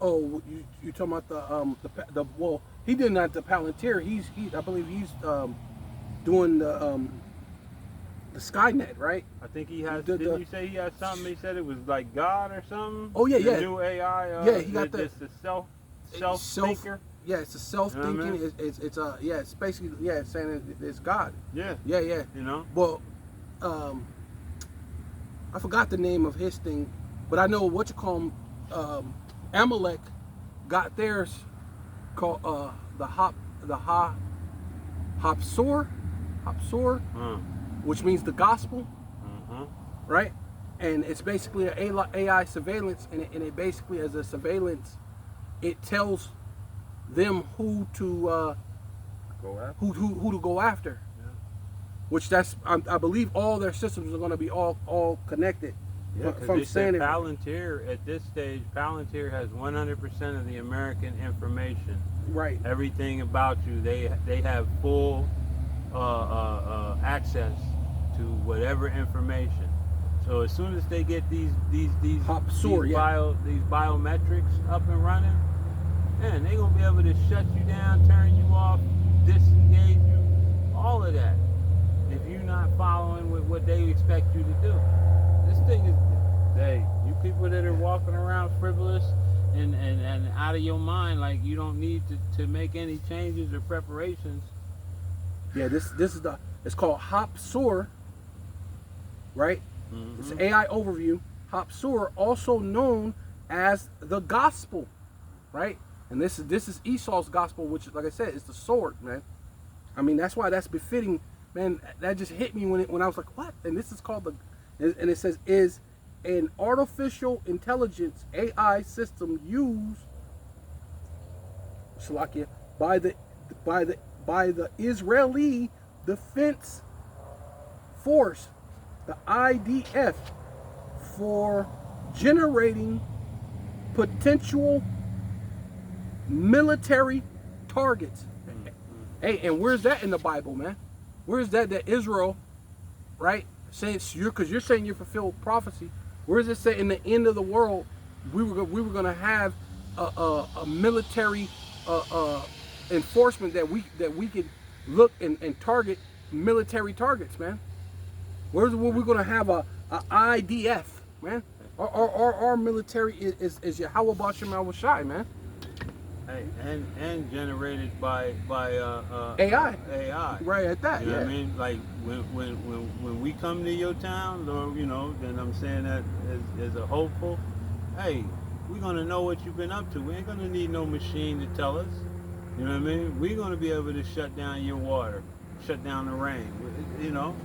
Oh, you talking about the well? He did not the Palantir. I believe he's doing the Skynet, right? I think he has. Didn't you say he has something? He said it was like God or something. Oh yeah, the new AI. He got the self thinker. Yeah, it's a self-thinking. You know what I mean? It's basically it's saying it's God. Yeah. Yeah. You know. Well, I forgot the name of his thing, but I know what you call him. Amalek got theirs called the Hopsor, which means the gospel, right? And it's basically an AI surveillance, and it basically, as a surveillance, it tells them who to Go after. who to go after. Yeah. Which I believe all their systems are going to be all connected. Yeah, From they said saying Palantir at this stage, Palantir has 100% of the American information. right. Everything about you, they have full access to whatever information. So as soon as they get these biometrics up and running, man, they're gonna be able to shut you down, turn you off, disengage you, all of that. If you're not following with what they expect you to do. This thing is, hey, you people that are walking around frivolous and out of your mind, like you don't need to make any changes or preparations. Yeah, this is it's called Hop Sur, right? Mm-hmm. It's an AI overview. Hop Sur, also known as the gospel, right? And this is Esau's gospel, which, like I said, is the sword, man. I mean, that's why that's befitting, man. That just hit me when I was like, what? And this is called and it says is an artificial intelligence AI system used, Shalakia, by the Israeli Defense Force, the IDF, for generating potential military targets. Hey, and where's that in the Bible, man? Where's that Israel, right? Saying because you're saying you fulfill prophecy. Where does it say in the end of the world we were going to have a military enforcement that we could look and target military targets, man? Where we going to have a IDF, man? Our military is Yahweh Bashem Shai, man. Hey, and generated by AI. AI. Right at that. You know yeah. what I mean? Like when we come to your town, or then I'm saying that as a hopeful. Hey, we're gonna know what you've been up to. We ain't gonna need no machine to tell us. You know what I mean? We're gonna be able to shut down your water, shut down the rain.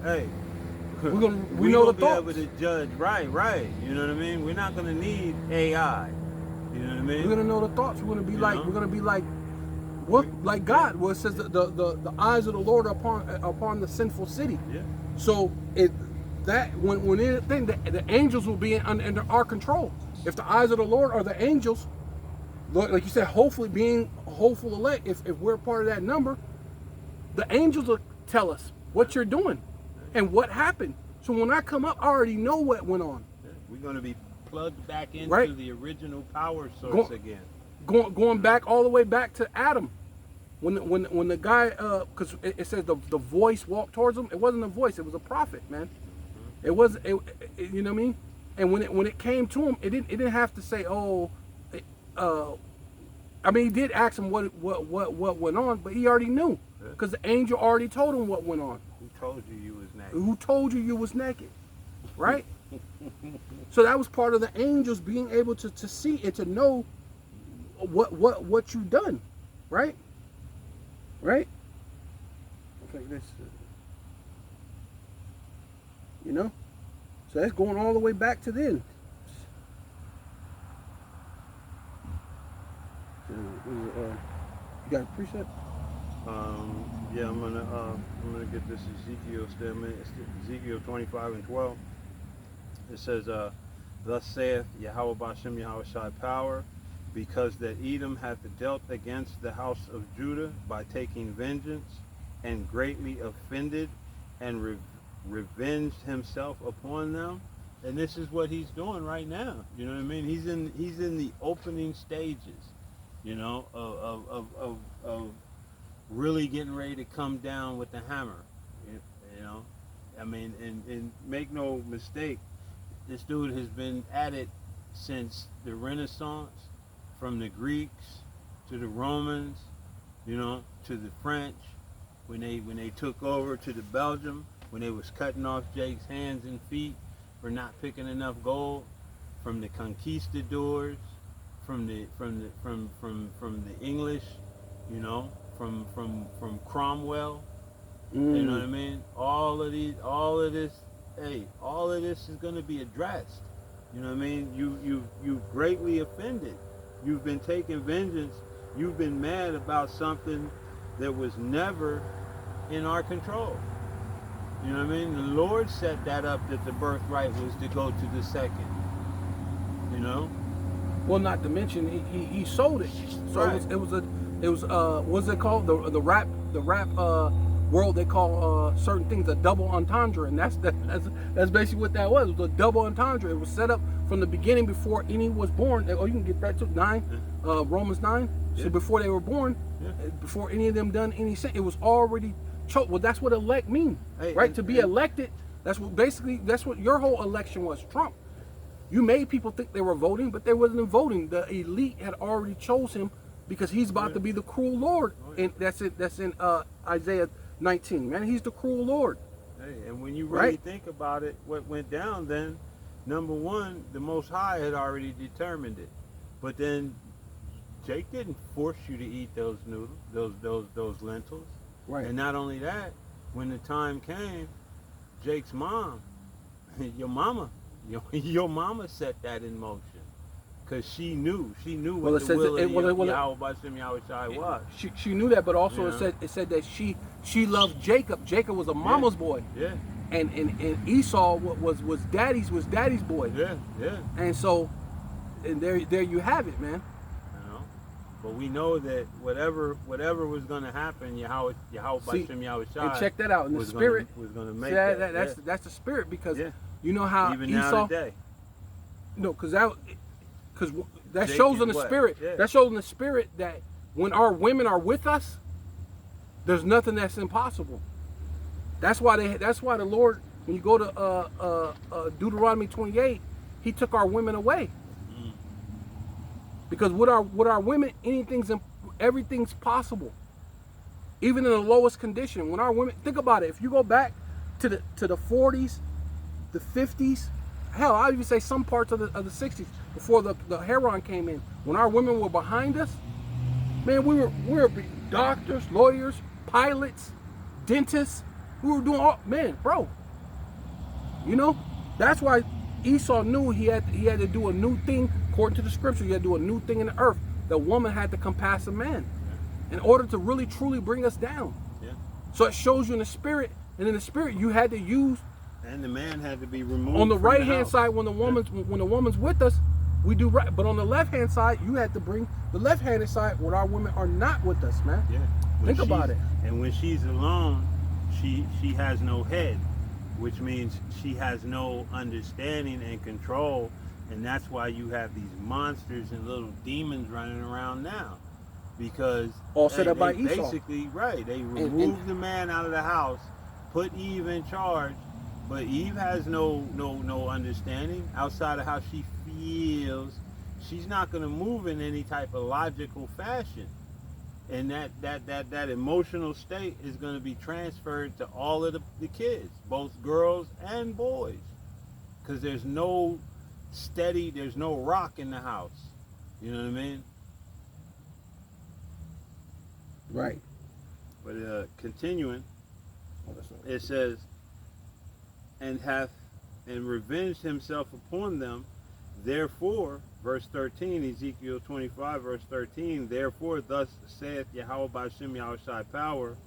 Hey. We know the be thoughts. able to judge. Right. You know what I mean? We're not gonna need AI. You know what I mean? We're gonna know the thoughts. We're gonna be like what, like God. Well, it says the eyes of the Lord are upon the sinful city. Yeah. So when anything, the angels will be under our control. If the eyes of the Lord are the angels, like you said, hopefully being hopeful elect. If we're part of that number, the angels will tell us what you're doing and what happened. So when I come up, I already know what went on. Yeah. We're gonna be plugged back into the original power source again. Going back all the way back to Adam, when the guy, because it says the voice walked towards him. It wasn't a voice; it was a prophet, man. It was, you know what I mean? And when it came to him, it didn't have to say, I mean, he did ask him what went on, but he already knew because the angel already told him what went on. Who told you was naked? Who told you was naked, right? So that was part of the angels being able to see and to know what you've done, right? Right? Okay, this, so that's going all the way back to then. You got a preset? Yeah, I'm gonna get this Ezekiel statement. It's Ezekiel 25:12. It says, "Thus saith Yahweh Bashem Yahweh Shai power, because that Edom hath dealt against the house of Judah by taking vengeance, and greatly offended, and revenged himself upon them." And this is what he's doing right now. You know what I mean? He's in the opening stages, of really getting ready to come down with the hammer. I mean, and make no mistake, this dude has been at it since the Renaissance, from the Greeks to the Romans, to the French, when they took over, to the Belgium, when they was cutting off Jake's hands and feet for not picking enough gold, from the conquistadors, from the English, from Cromwell. You know what I mean? All of this is going to be addressed. You know what I mean? You've greatly offended. You've been taking vengeance. You've been mad about something that was never in our control. You know what I mean? The Lord set that up, that the birthright was to go to the second. You know? Well, not to mention he sold it. So Right. it was what's it called? The rap world, they call certain things a double entendre, and that's basically what that was. It was a double entendre. It was set up from the beginning before any was born. Oh, you can get that too. 9, Romans 9. Yeah. So before they were born, before any of them done any sin, it was already choked. Well, that's what elect mean, right? To be elected. That's what your whole election was. Trump. You made people think they were voting, but they wasn't voting. The elite had already chose him because he's about to be the cruel Lord. And that's it. That's in Isaiah 19. Man, he's the cruel Lord. Hey, and when you really think about it, what went down then, number one, the Most High had already determined it. But then Jake didn't force you to eat those noodles, those lentils. Right. And not only that, when the time came, Jake's mom, your mama set that in motion. Because she knew what the will of Yahweh Bashem Yahushai was. She knew that, but also it said that she loved Jacob. Jacob was a mama's boy. Yeah. And Esau was daddy's boy. Yeah. And so, and there you have it, man. You know, but we know that whatever was going to happen, Yahweh Bashem Yahushai. And check that out in the spirit. Was going to make that's the spirit, because you know how even Esau. Now today. No, because that shows in the spirit. Yeah. That shows in the spirit that when our women are with us, there's nothing that's impossible. That's why the Lord, when you go to Deuteronomy 28, He took our women away. Because with our women, everything's possible. Even in the lowest condition, when our women, think about it. If you go back to the 40s, the 50s, hell, I would even say some parts of the 60s, before the heroin came in, when our women were behind us, man, we were doctors, lawyers, pilots, dentists. We were doing all, man, bro. You know, that's why Esau knew he had to do a new thing. According to the scripture, he had to do a new thing in the earth. The woman had to come past a man in order to really truly bring us down. Yeah. So it shows you in the spirit, and in the spirit you had to use. And the man had to be removed on the right hand house. side when the woman's with us, we do right. But on the left hand side, you had to bring the left handed side when our women are not with us, man. Yeah. Think about it. And when she's alone, she has no head, which means she has no understanding and control, and that's why you have these monsters and little demons running around now, because all set up by Esau. Basically, right? They removed the man out of the house, put Eve in charge, but Eve has no understanding outside of how she feels. She's not going to move in any type of logical fashion. And that emotional state is going to be transferred to all of the kids, both girls and boys, because there's no rock in the house. You know what I mean? Right. But continuing, it says, and revenged himself upon them. Therefore, verse 13, Ezekiel 25, verse 13, therefore thus saith Yahweh Bashem Yahushai power,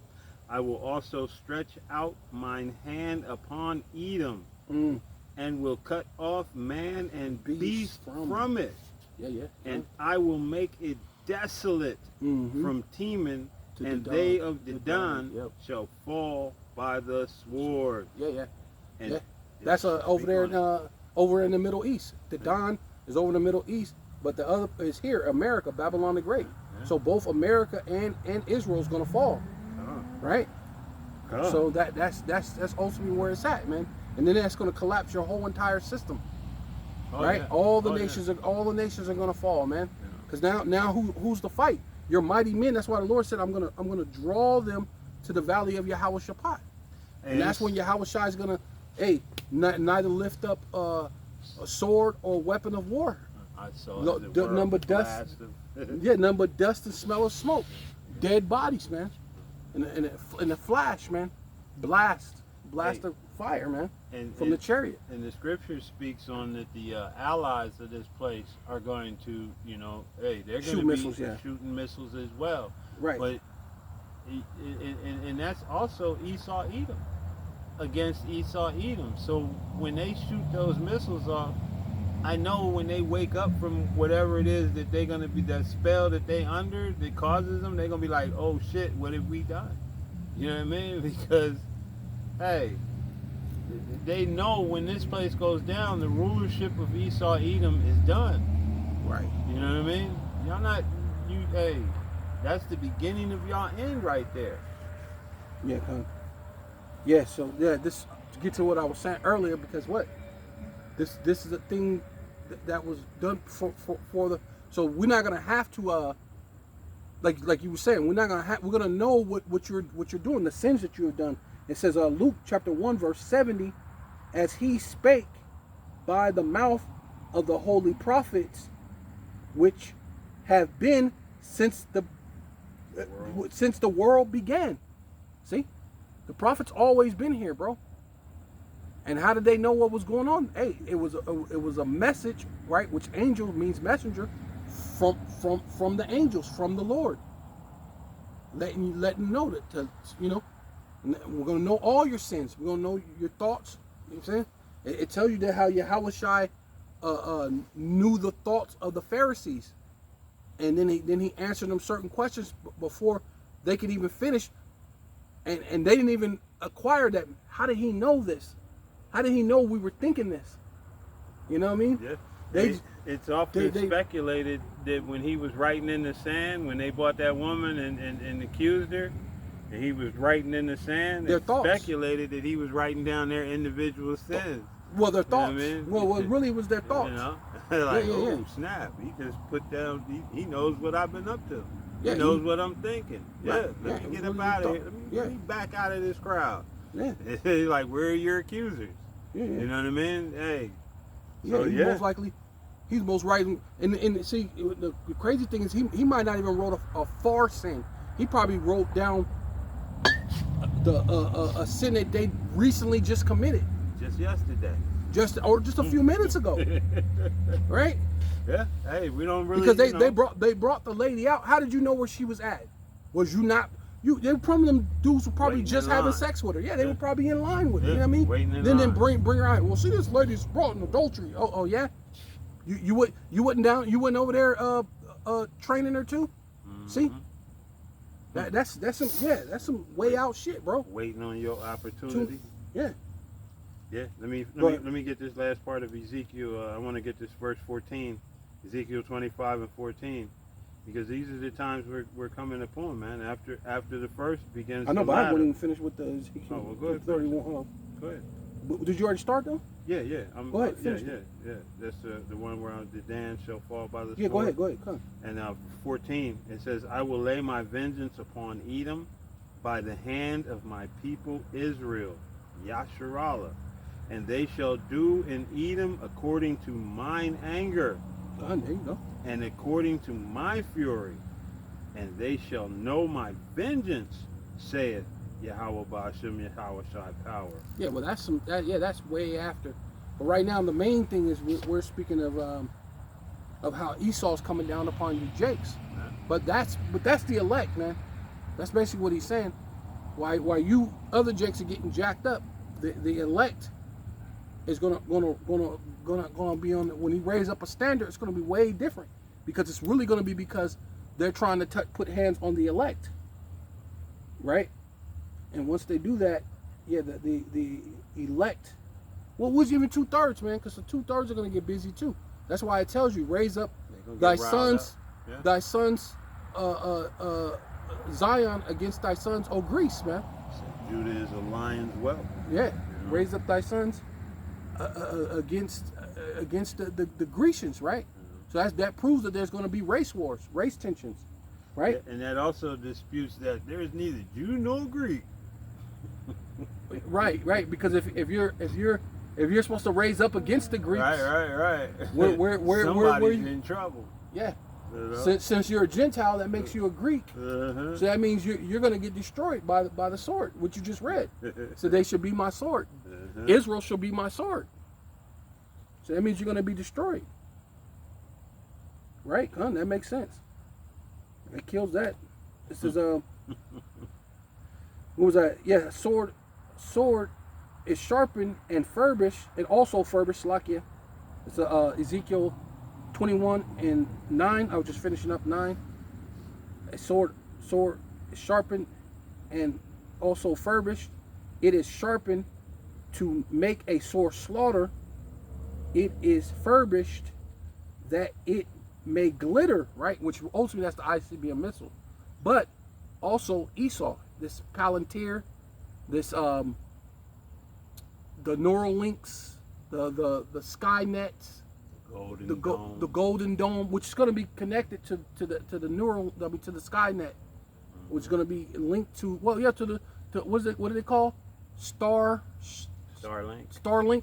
I will also stretch out mine hand upon Edom, and will cut off man and beast from it. Yeah. And I will make it desolate from Teman, and they of Dedan shall fall by the sword. Yeah. And that's over in the Middle East. Dedan is over in the Middle East, but the other is here, America, Babylon the Great. Yeah. So both America and Israel is going to fall, right? So that's ultimately where it's at, man. And then that's going to collapse your whole entire system, right? Yeah. All the nations are going to fall, man. Because now who's the fight? Your mighty men. That's why the Lord said, I'm gonna draw them to the valley of Yahweh Shaphat, and that's when Yahweh Shai is gonna, neither lift up a sword or weapon of war. I saw number dust. None but dust and smell of smoke. Dead bodies, man. In a flash, man. Blast of fire, man. From the chariot. And the scripture speaks on that the allies of this place are going to, they're going to be shooting missiles as well. Right. But and that's also Esau Edom against Esau Edom. So when they shoot those missiles off, I know when they wake up from whatever it is that they're gonna be, that spell that they under that causes them, they're gonna be like, oh shit, what have we done? You know what I mean? Because hey, they know when this place goes down, the rulership of Esau Edom is done. Right. You know what I mean? Y'all not hey, that's the beginning of y'all end right there. Yeah, yeah. So yeah, this to get to what I was saying earlier, because what this is a thing that was done for the. So we're not gonna have to like you were saying, we're gonna know what you're doing, the sins that you have done. It says Luke chapter 1 verse 70, as he spake by the mouth of the holy prophets, which have been since the world began. See, the prophets always been here, bro. And how did they know what was going on? Hey, it was a message, right? Which angel means messenger, from the angels, from the Lord, letting you know that we're gonna know all your sins. We're gonna know your thoughts. You know what I'm saying? It tells you that how Yahushua knew the thoughts of the Pharisees, and then he answered them certain questions before they could even finish, and they didn't even acquire that. How did he know this? How did he know we were thinking this? You know what I mean? Yeah. It's often speculated that when he was writing in the sand, when they bought that woman and accused her, and he was writing in the sand, it's speculated that he was writing down their individual sins. Well, their thoughts. You know what I mean? Well, it really was their thoughts. You know? Like, snap. He just put down, he knows what I've been up to. He knows what I'm thinking. Right. Yeah, let me get up out of here. Let me back out of this crowd. Yeah. Like, where are your accusers? Yeah. You know what I mean? Hey. Yeah, so, he's most right. And see, the crazy thing is he might not even wrote a far sin. He probably wrote down a sin that they recently just committed. Just yesterday. Just a few minutes ago. Right? Yeah. Hey, we don't really, because they brought the lady out. How did you know where she was at? Was you not? They probably, them dudes were probably just having sex with her. Yeah, they were probably in line with her. You know what I mean? Then bring her out. Well, see, this lady's brought in adultery. Oh yeah. You wasn't over there training her too. Mm-hmm. See, that's some way out shit, bro. Waiting on your opportunity. Yeah. Yeah. Let me get this last part of Ezekiel. I want to get this verse 14, Ezekiel 25 and 14. Because these are the times we're coming upon, man. After the first begins. I know, but I wouldn't even finish with the Ezekiel. Oh, well, go ahead. 31. Go ahead. Did you already start though? Yeah. Go ahead. Finish it. Yeah. That's the one where the Dan shall fall by the sword. Yeah, go ahead. Come. And 14, it says, "I will lay my vengeance upon Edom by the hand of my people Israel, Yasharallah, and they shall do in Edom according to mine anger." There you go. "And according to my fury, and they shall know my vengeance, saith Yahweh Ba'ashem Yahweh Shai power." Yeah, well, that's way after. But right now, the main thing is we're speaking of how Esau's coming down upon you, Jakes. But that's the elect, man. That's basically what he's saying. Why you other Jakes are getting jacked up, the elect is gonna be on, when he raises up a standard, it's gonna be way different, because it's really gonna be because they're trying to put hands on the elect, right? And once they do that, the elect, well, was even 2/3, man, because the 2/3 are gonna get busy too. That's why it tells you, raise up thy sons, Zion against thy sons, O Greece, man. Judah is a lion's whelp. Yeah, raise up thy sons against the Grecians, right? So that proves that there's going to be race wars, race tensions, right? And that also disputes that there is neither Jew nor Greek. Right. Because if you're supposed to raise up against the Greeks, right. Somebody's in trouble. Yeah. Since you're a Gentile, that makes you a Greek. So that means you're going to get destroyed by the sword, which you just read. So they should be my sword. Israel shall be my sword. So that means you're going to be destroyed. Right? That makes sense. It kills that. This is What was that? Yeah, sword is sharpened and furbished, and also furbished, Lakia. It's Ezekiel 21 and 9. I was just finishing up 9. A sword is sharpened and also furbished. It is sharpened to make a sore slaughter. It is furbished that it may glitter, right? Which ultimately that's the ICBM missile. But also Esau, this Palantir, this the Neuralinks, the Skynets, the Golden Dome, which is going to be connected to the neural, to the Skynet, which is going to be linked to what do they call Starlink,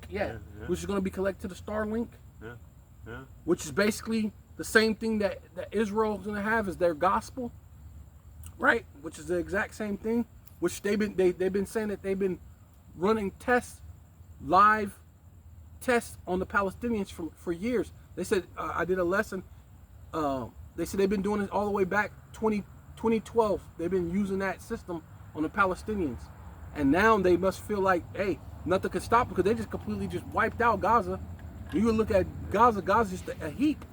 yeah. Which is going to be connected to the Starlink, which is basically the same thing that Israel is going to have as their gospel, right? Which is the exact same thing. Which they've been saying that they've been running live tests on the Palestinians for years. They said I did a lesson. They said they've been doing it all the way back 2012. They've been using that system on the Palestinians, and now they must feel like, hey, nothing can stop, because they just completely just wiped out Gaza. You look at Gaza's just a heap,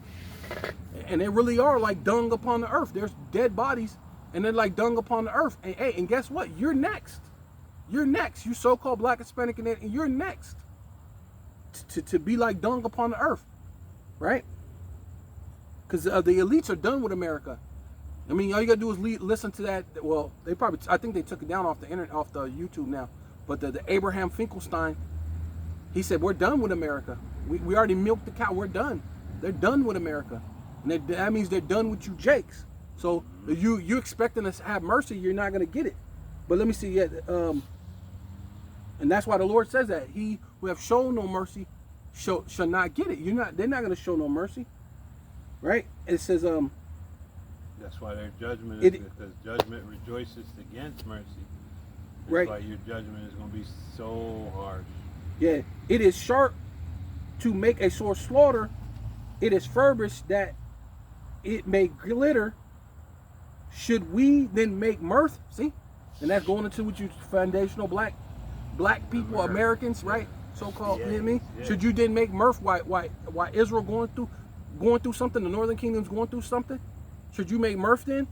and they really are like dung upon the earth. There's dead bodies, and they're like dung upon the earth. And hey, and guess what? You're next. You're next. You so-called Black, Hispanic, and you're next to be like dung upon the earth, right? Because the elites are done with America. I mean, all you gotta do is listen to that. Well, I think they took it down off the internet, off the YouTube now. But the Abraham Finkelstein, he said, we're done with America. We already milked the cow. We're done. They're done with America, and that means they're done with you, Jakes. So you expecting us to have mercy, you're not gonna get it. But let me see. Yeah, and that's why the Lord says that he who have shown no mercy shall not get it. They're not gonna show no mercy, right? It says That's why their judgment is, because judgment rejoices against mercy. That's right. Why your judgment is going to be so harsh. Yeah, it is sharp to make a sore slaughter. It is furbished that it may glitter. Should we then make mirth? See, and that's going into what you foundational black people, Americans, right? So-called, you know what I mean? Yeah. Should you then make mirth? Why Israel going through something? The Northern Kingdom's going through something. Should you make mirth then?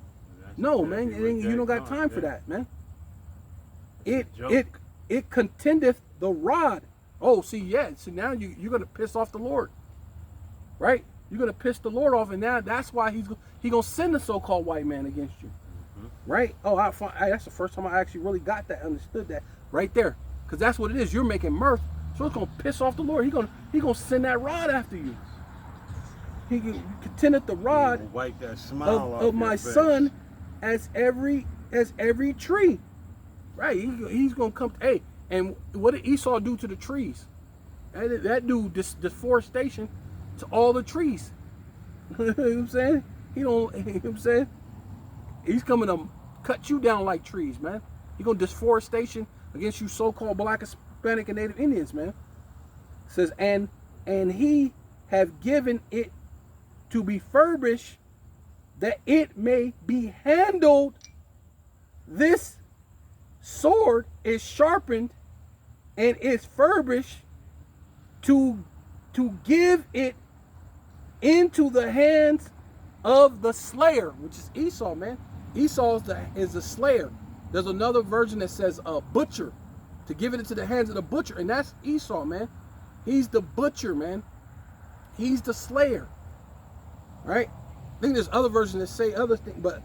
No, man. You don't got time for that, man. It contendeth the rod. Oh, see, yeah. So now you're gonna piss off the Lord, right? You're gonna piss the Lord off, and now that's why he's gonna send the so-called white man against you, right? Oh, that's the first time I actually really got that, understood that right there, because that's what it is. You're making mirth, so it's gonna piss off the Lord. He gonna send that rod after you. He contendeth the rod wipe that smile of my son as every tree, right? He's gonna come. Hey, and what did Esau do to the trees? That dude deforestation to all the trees. You know what I'm saying? You know what I'm saying? He's coming to cut you down like trees, man. He's gonna deforestation against you so-called Black, Hispanic, and Native Indians, man. It says, and he have given it to be furbished, that it may be handled. This sword is sharpened and is furbished to give it into the hands of the slayer, which is Esau, man. Esau is the slayer. There's another version that says butcher, to give it into the hands of the butcher, and that's Esau, man. He's the butcher, man. He's the slayer. Right? I think there's other versions that say other things, but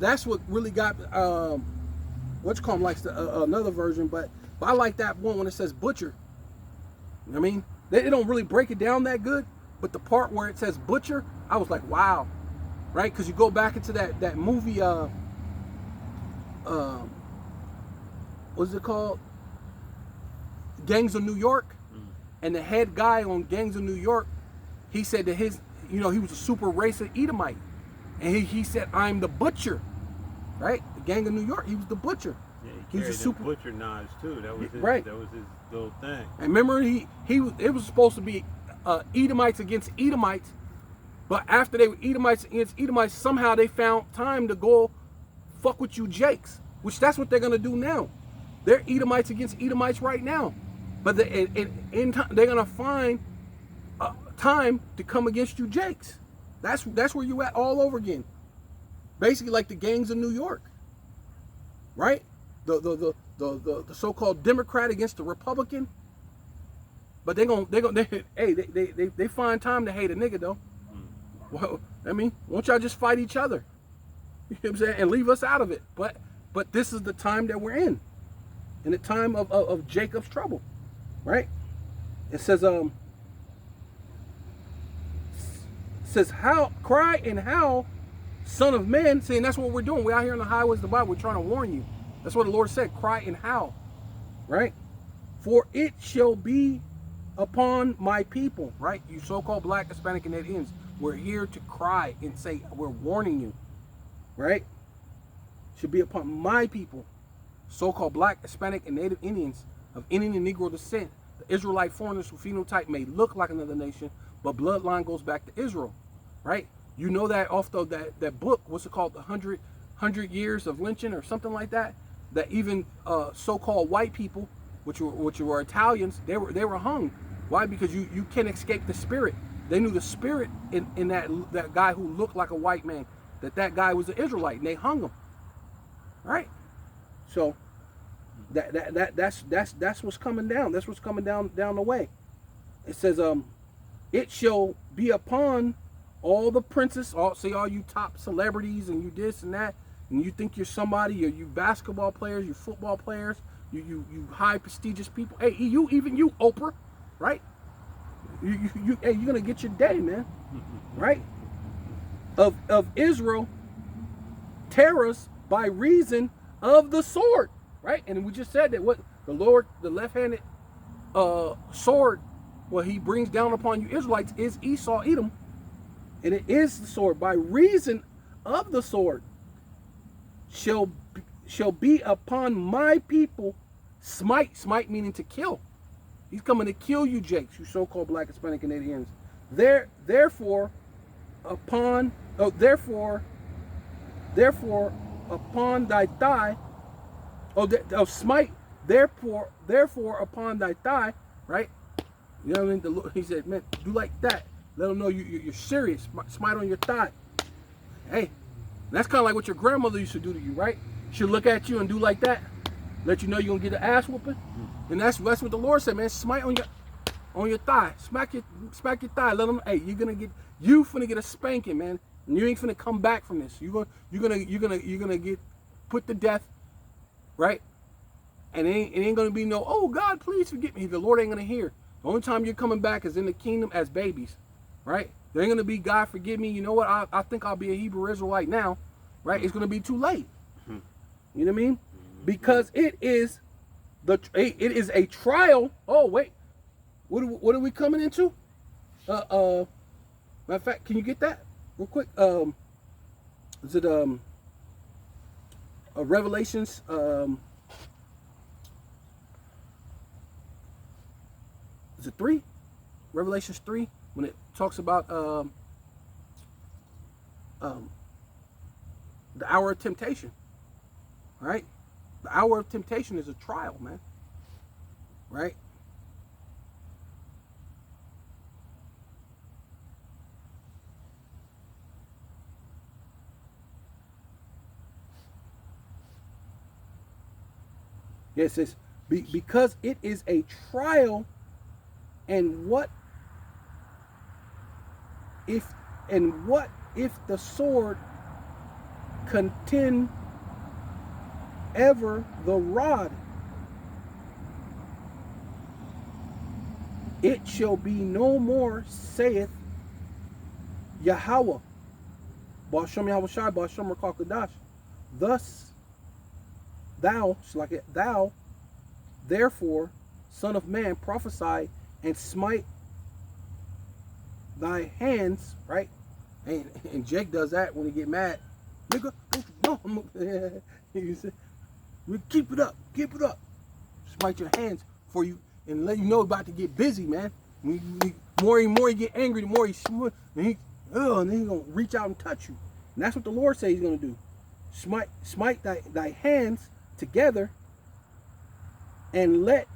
that's what really got Whatchcom likes another version, but I like that one when it says butcher. You know what I mean? They don't really break it down that good, but the part where it says butcher, I was like, wow, right? Because you go back into that movie, what's it called? Gangs of New York, and the head guy on Gangs of New York, he said that he was a super racist Edomite. And he said, I'm the butcher. Right? The Gang of New York, he was the butcher. Yeah, he carried was a super butcher knives too. That was his, right. That was his little thing. And remember, it was supposed to be Edomites against Edomites, but after they were Edomites against Edomites, somehow they found time to go fuck with you Jakes. which that's what they're going to do now. They're Edomites against Edomites right now. But they're going to find time to come against you Jakes. That's where you at all over again. Basically like the gangs of New York. Right? The so-called Democrat against the Republican. But they find time to hate a nigga though. Well, I mean, won't y'all just fight each other? You know what I'm saying? And leave us out of it. But this is the time that we're in the time of Jacob's trouble, right? It says how cry and howl, son of man, saying that's what we're doing. We're out here on the highways of the Bible. We're trying to warn you. That's what the Lord said. Cry and howl, right? For it shall be upon my people, right? You so-called Black, Hispanic, and Indians. We're here to cry and say we're warning you, right? Should be upon my people, so-called Black, Hispanic, and Native Indians of Indian and Negro descent. The Israelite foreigners whose phenotype may look like another nation, but bloodline goes back to Israel, right? You know that off that book, what's it called, the 100 years of lynching or something like that? That even so-called white people, which were Italians, they were hung. Why? Because you can't escape the spirit. They knew the spirit in that guy who looked like a white man, that guy was an Israelite, and they hung him. Right? So that's what's coming down. That's what's coming down the way. It says, it shall be upon all the princes, all you top celebrities, and you this and that, and you think you're somebody, you basketball players, you football players, you high prestigious people. Hey, you Oprah, right? Hey, you're gonna get your day, man, right? Of Israel, terrors by reason of the sword, right? And we just said that what the Lord, the left-handed sword, what he brings down upon you Israelites is Esau, Edom, and it is the sword. By reason of the sword shall be upon my people. Smite meaning to kill. He's coming to kill you, Jakes, you so-called Black, Hispanic, and Indians. Therefore upon thy thigh, smite. Therefore upon thy thigh, right? You know what I mean? He said, man, do like that. Let them know you're serious. Smite on your thigh. Hey, that's kind of like what your grandmother used to do to you, right? She'll look at you and do like that. Let you know you're gonna get an ass whooping. And that's what the Lord said, man. Smite on your thigh. Smack your thigh. Let them. Hey, you finna get a spanking, man. And you ain't finna come back from this. You're gonna get put to death, right? And it ain't gonna be no, oh God, please forgive me. The Lord ain't gonna hear. The only time you're coming back is in the kingdom as babies, right? There ain't gonna be God forgive me. You know what? I think I'll be a Hebrew Israelite now, right? It's gonna be too late. You know what I mean? Because it is a trial. Oh wait, what are we coming into? Matter of fact, can you get that real quick? Is it Revelations? Is it 3? Revelations 3 when it talks about the hour of temptation. All right. The hour of temptation is a trial, man. Right? Yes, it says, because it is a trial, and what if the sword contend ever the rod, it shall be no more, saith Yahweh. Ba'ashem Yahweh Shai, Ba'ashem Rakal Kadash. Thus thou, therefore, son of man, prophesy and smite thy hands, right? And Jake does that when he get mad. Nigga, don't you know? He said, keep it up. Smite your hands for you and let you know about to get busy, man. More you get angry, the more and then he's gonna reach out and touch you. And that's what the Lord says he's gonna do. Smite thy hands together, and let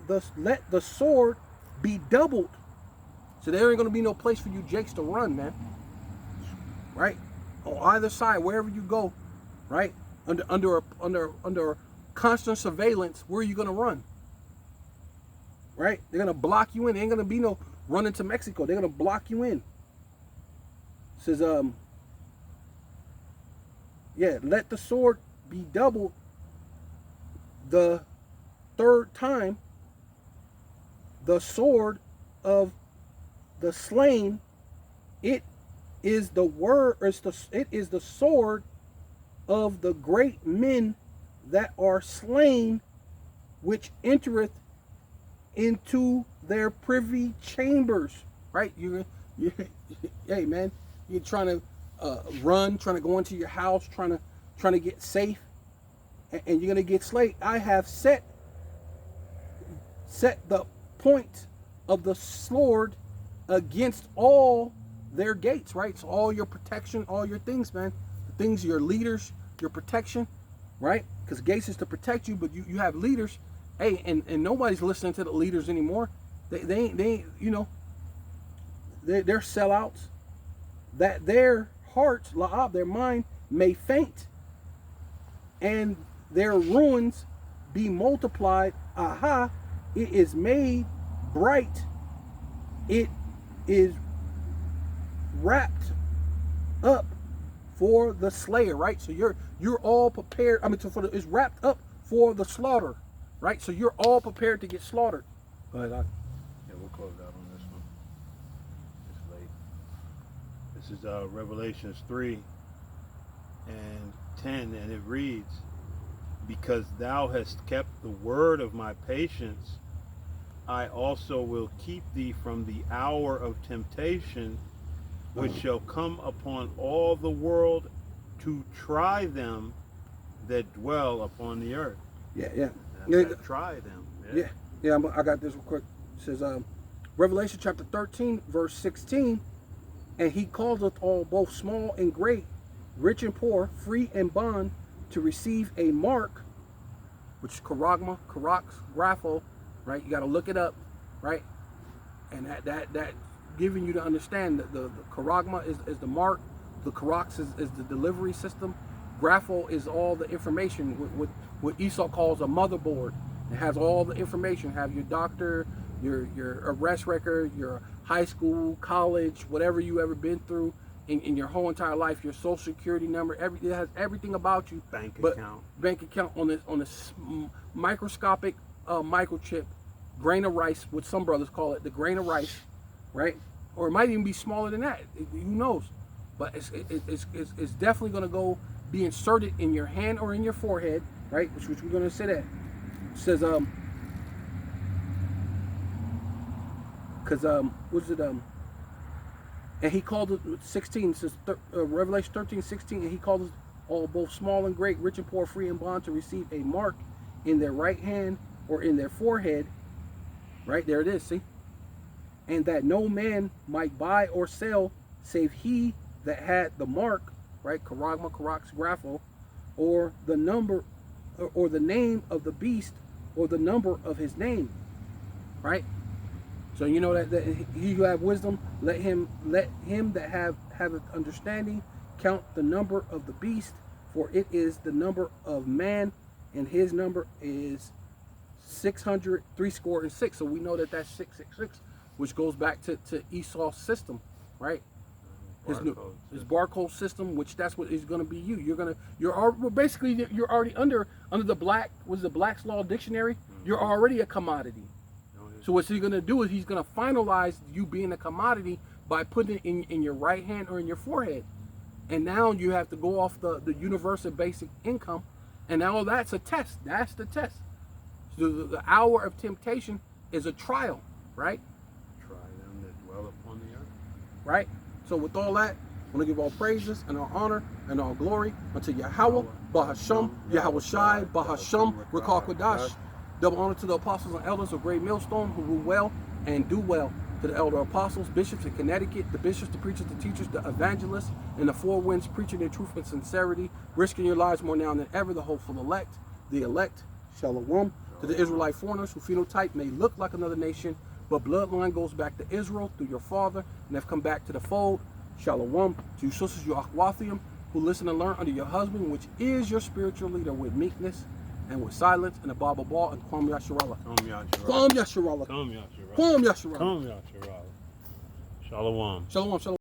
the sword be doubled. So there ain't gonna be no place for you jakes to run, man. Right? On either side, wherever you go, right? Under constant surveillance, where are you gonna run? Right? They're gonna block you in. There ain't gonna be no running to Mexico. They're gonna block you in. It says, yeah, let the sword be doubled the third time. The sword of the slain, it is the word, it is the sword of the great men that are slain, which entereth into their privy chambers. Right? You hey man, you're trying to run, trying to go into your house, trying to get safe, and you're gonna get slayed. I have set the point of the sword against all their gates, right? So all your protection, all your things, man, the things, your leaders, your protection, right? Because gates is to protect you, but you have leaders. Hey, and nobody's listening to the leaders anymore. They ain't, you know, they're sellouts. That their hearts, la'ab, their mind may faint, and their ruins be multiplied. Aha, it is made bright. It is wrapped up for the slayer, right? So you're all prepared. I mean, it's wrapped up for the slaughter, right? So you're all prepared to get slaughtered. Go ahead, Doc. Yeah, we'll close out on this one. It's late. This is Revelations 3 and 10, and it reads, "Because thou hast kept the word of my patience, I also will keep thee from the hour of temptation, which shall come upon all the world to try them that dwell upon the earth." Yeah. Try them. Yeah. I got this real quick. It says, Revelation chapter 13, verse 16, "And he causeth all, both small and great, rich and poor, free and bond, to receive a mark," which is charagma, grapho, right? You got to look it up, right? And that giving you to understand that the charagma is the mark, the charax is the delivery system, grapho is all the information, what Esau calls a motherboard. It has all the information. Have your doctor, your arrest record, your high school, college, whatever you ever been through in your whole entire life, your social security number, it has everything about you. Bank account on this microscopic microchip, grain of rice, what some brothers call it, the grain of rice, right? Or it might even be smaller than that. Who knows? But it's definitely going to go be inserted in your hand or in your forehead, right? Which we're going to say that. It says what's it and he called it 16. It says Revelation 13:16, "And he called us all, both small and great, rich and poor, free and bond, to receive a mark in their right hand or in their forehead." Right there it is. See, "And that no man might buy or sell, save he that had the mark," right? Charagma, charax, grapho, "or the number, or the name of the beast, or the number of his name." Right. So you know that he who have wisdom, let him that have understanding count the number of the beast, for it is the number of man, and his number is 666. So we know that that's 666, which goes back to Esau's system, right? His barcode system, which that's what is going to be you. You're already under the Black's Law Dictionary. You're already a commodity. So what he's going to do is he's going to finalize you being a commodity by putting it in your right hand or in your forehead. And now you have to go off the universal basic income. And now that's a test. That's the test. So the hour of temptation is a trial, right? Try them that dwell upon the earth. Right? So with all that, I want to give all praises and all honor and all glory unto Yahweh, Bahasham, Yahweh Shai, Bahasham, Rakah Kodash. Double honor to the apostles and elders of Great Millstone who rule well and do well. To the elder apostles, bishops in Connecticut, the bishops, the preachers, the teachers, the evangelists, and the four winds preaching their truth and sincerity, risking your lives more now than ever, the hopeful elect. the elect, shalom. To the Israelite foreigners who phenotype may look like another nation, but bloodline goes back to Israel through your father and have come back to the fold, shalom. To your sisters, your akhwathim, who listen and learn under your husband, which is your spiritual leader, with meekness and with silence, and a Bible ball, and Kwam Yasharallah. Kwam Yasharallah. Kwam Yasharallah. Shalom. Shalom, shalom.